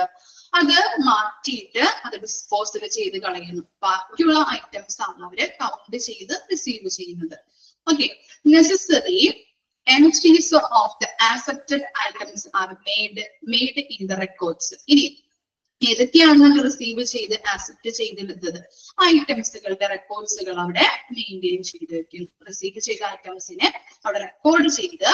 അത് മാറ്റിയിട്ട് അത് ഡിസ്പോസൽ ചെയ്ത് കളയുന്നു. ബാക്കിയുള്ള ഐറ്റംസ് ആണ് അവര് കൗണ്ട് ചെയ്ത് റിസീവ് ചെയ്യുന്നത്. Okay, necessary entries of the accepted items are made in the records. ഇനി ഏതൊക്കെയാണ് നമ്മൾ റിസീവ് ചെയ്ത് ആക്സെപ്റ്റ് ചെയ്തെടുത്തത് ഐറ്റംസുകളുടെ റെക്കോർഡ്സുകൾ അവിടെ മെയിൻറ്റെയിൻ ചെയ്ത് വെക്കും. റിസീവ് ചെയ്ത ഐറ്റംസിനെ അവിടെ റെക്കോർഡ് ചെയ്ത്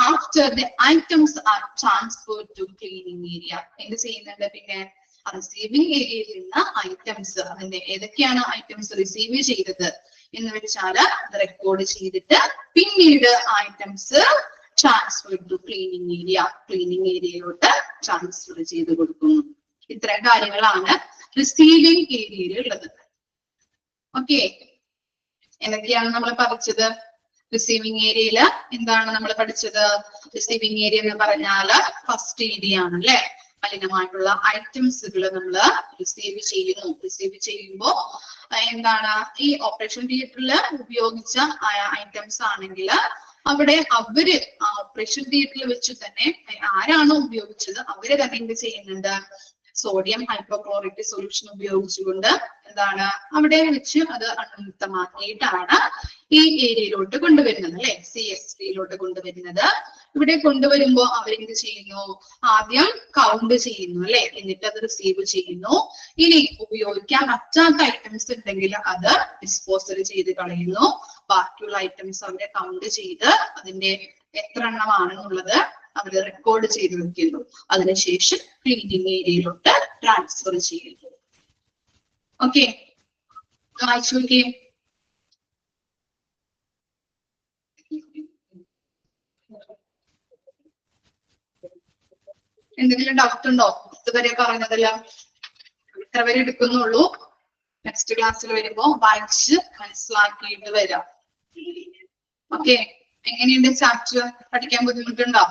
after the items are transferred to cleaning area എന്ത് ചെയ്യുന്നുണ്ട്? പിന്നെ റിസീവിംഗ് ഏരിയയിൽ നിന്ന് ഐറ്റംസ്, അതിന്റെ ഏതൊക്കെയാണ് ഐറ്റംസ് റിസീവ് ചെയ്തത് എന്ന് വെച്ചാൽ അത് റെക്കോർഡ് ചെയ്തിട്ട് പിന്നീട് items transfer to cleaning area, cleaning ഏരിയയിലോട്ട് ട്രാൻസ്ഫർ ചെയ്ത് കൊടുക്കുന്നു. ഇത്തരം കാര്യങ്ങളാണ് റിസീവിംഗ് ഏരിയയിൽ ഉള്ളത്. ഓക്കെ, എന്തൊക്കെയാണ് നമ്മൾ പഠിച്ചത്? റിസീവിംഗ് ഏരിയയില് എന്താണ് നമ്മൾ പഠിച്ചത്? റിസീവിംഗ് ഏരിയ എന്ന് പറഞ്ഞാല് ഫസ്റ്റ് ഏരിയ ആണ് അല്ലെ. മലിനമായിട്ടുള്ള ഐറ്റംസുകൾ നമ്മൾ റിസീവ് ചെയ്യുന്നു. റിസീവ് ചെയ്യുമ്പോ എന്താണ്? ഈ ഓപ്പറേഷൻ തിയേറ്ററിൽ ഉപയോഗിച്ച ഐറ്റംസ് ആണെങ്കിൽ അവിടെ അവര് ഓപ്പറേഷൻ തിയേറ്ററിൽ വെച്ച് തന്നെ ആരാണോ ഉപയോഗിച്ചത് അവര് തന്നെ എന്ത് ചെയ്യുന്നുണ്ട്, സോഡിയം ഹൈപ്പോക്ലോറൈറ്റ് സൊല്യൂഷൻ ഉപയോഗിച്ചുകൊണ്ട് എന്താണ് അവിടെ വെച്ച് അത് അണുമുക്തമാക്കിയിട്ടാണ് ഈ ഏരിയയിലോട്ട് കൊണ്ടുവരുന്നത്, അല്ലെ, CSTയിലോട്ട് കൊണ്ടുവരുന്നത്. ഇവിടെ കൊണ്ടുവരുമ്പോ അവരെന്ത് ചെയ്യുന്നു, ആദ്യം കൗണ്ട് ചെയ്യുന്നു, അല്ലെ, എന്നിട്ട് അത് റിസീവ് ചെയ്യുന്നു. ഇനി ഉപയോഗിക്കാൻ പറ്റാത്ത ഐറ്റംസ് ഉണ്ടെങ്കിൽ അത് ഡിസ്പോസൽ ചെയ്ത് കളയുന്നു. ബാക്കിയുള്ള ഐറ്റംസ് അവരെ കൗണ്ട് ചെയ്ത് അതിന്റെ എത്ര എണ്ണമാണെന്നുള്ളത് അവര് റെക്കോർഡ് ചെയ്ത് വെക്കുന്നു. അതിനുശേഷം ക്ലീനിങ് ഏരിയയിലോട്ട് ട്രാൻസ്ഫർ ചെയ്യുന്നു. ഓക്കെ, വായിച്ചു നോക്കിയേ. എന്തെങ്കിലും ഡൗട്ട് ഉണ്ടോ ഇതുവരെ പറഞ്ഞതെല്ലാം? ഇത്ര വരെ എടുക്കുന്നുള്ളൂ. നെക്സ്റ്റ് ക്ലാസ്സിൽ വരുമ്പോ വായിച്ച് മനസ്സിലാക്കിയിട്ട് വരാം. ഓക്കെ, എങ്ങനെയുണ്ട് ചാപ്റ്റർ? പഠിക്കാൻ ബുദ്ധിമുട്ടുണ്ടോ?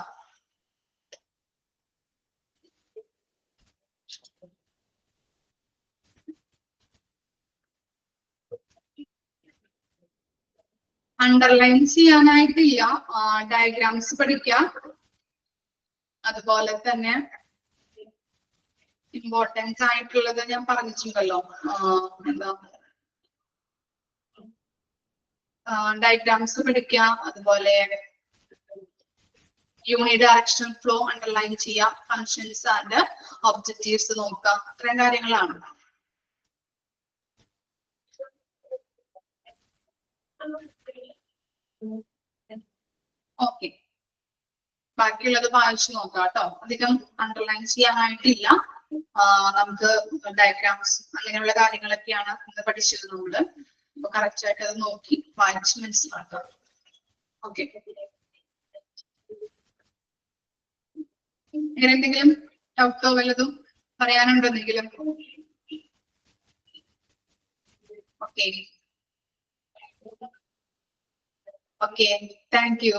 അണ്ടർലൈൻ ചെയ്യാനായിട്ടില്ല, ഡയഗ്രാംസ് പഠിക്കാം. അതുപോലെ തന്നെ ഇമ്പോർട്ടൻസ് ആയിട്ടുള്ളത് ഞാൻ പറഞ്ഞിട്ടുണ്ടല്ലോ, എന്താ ഡയഗ്രാംസ് പഠിക്കാം. അതുപോലെ യൂണി ഡയറക്ഷൻ ഫ്ലോ അണ്ടർലൈൻ ചെയ്യാം, ഫങ്ഷൻസ് ആൻഡ് ഒബ്ജക്റ്റീവ്സ് നോക്കാം. ഇത്രയും കാര്യങ്ങളാണ്. ഓക്കെ, ബാക്കിയുള്ളത് വായിച്ചു നോക്കാം കേട്ടോ. അധികം അണ്ടർലൈൻ ചെയ്യാനായിട്ടില്ല. നമുക്ക് ഡയഗ്രാംസ് അങ്ങനെയുള്ള കാര്യങ്ങളൊക്കെയാണ് ഇന്ന് പഠിച്ചത് നമ്മള്. അപ്പൊ കറക്റ്റ് ആയിട്ട് അത് നോക്കി വായിച്ച് മനസ്സിലാക്കാം. ഓക്കെ, ഇങ്ങനെ എന്തെങ്കിലും ഡൗട്ടോ വല്ലതും പറയാനുണ്ടോ എന്തെങ്കിലും? Okay, okay, thank you.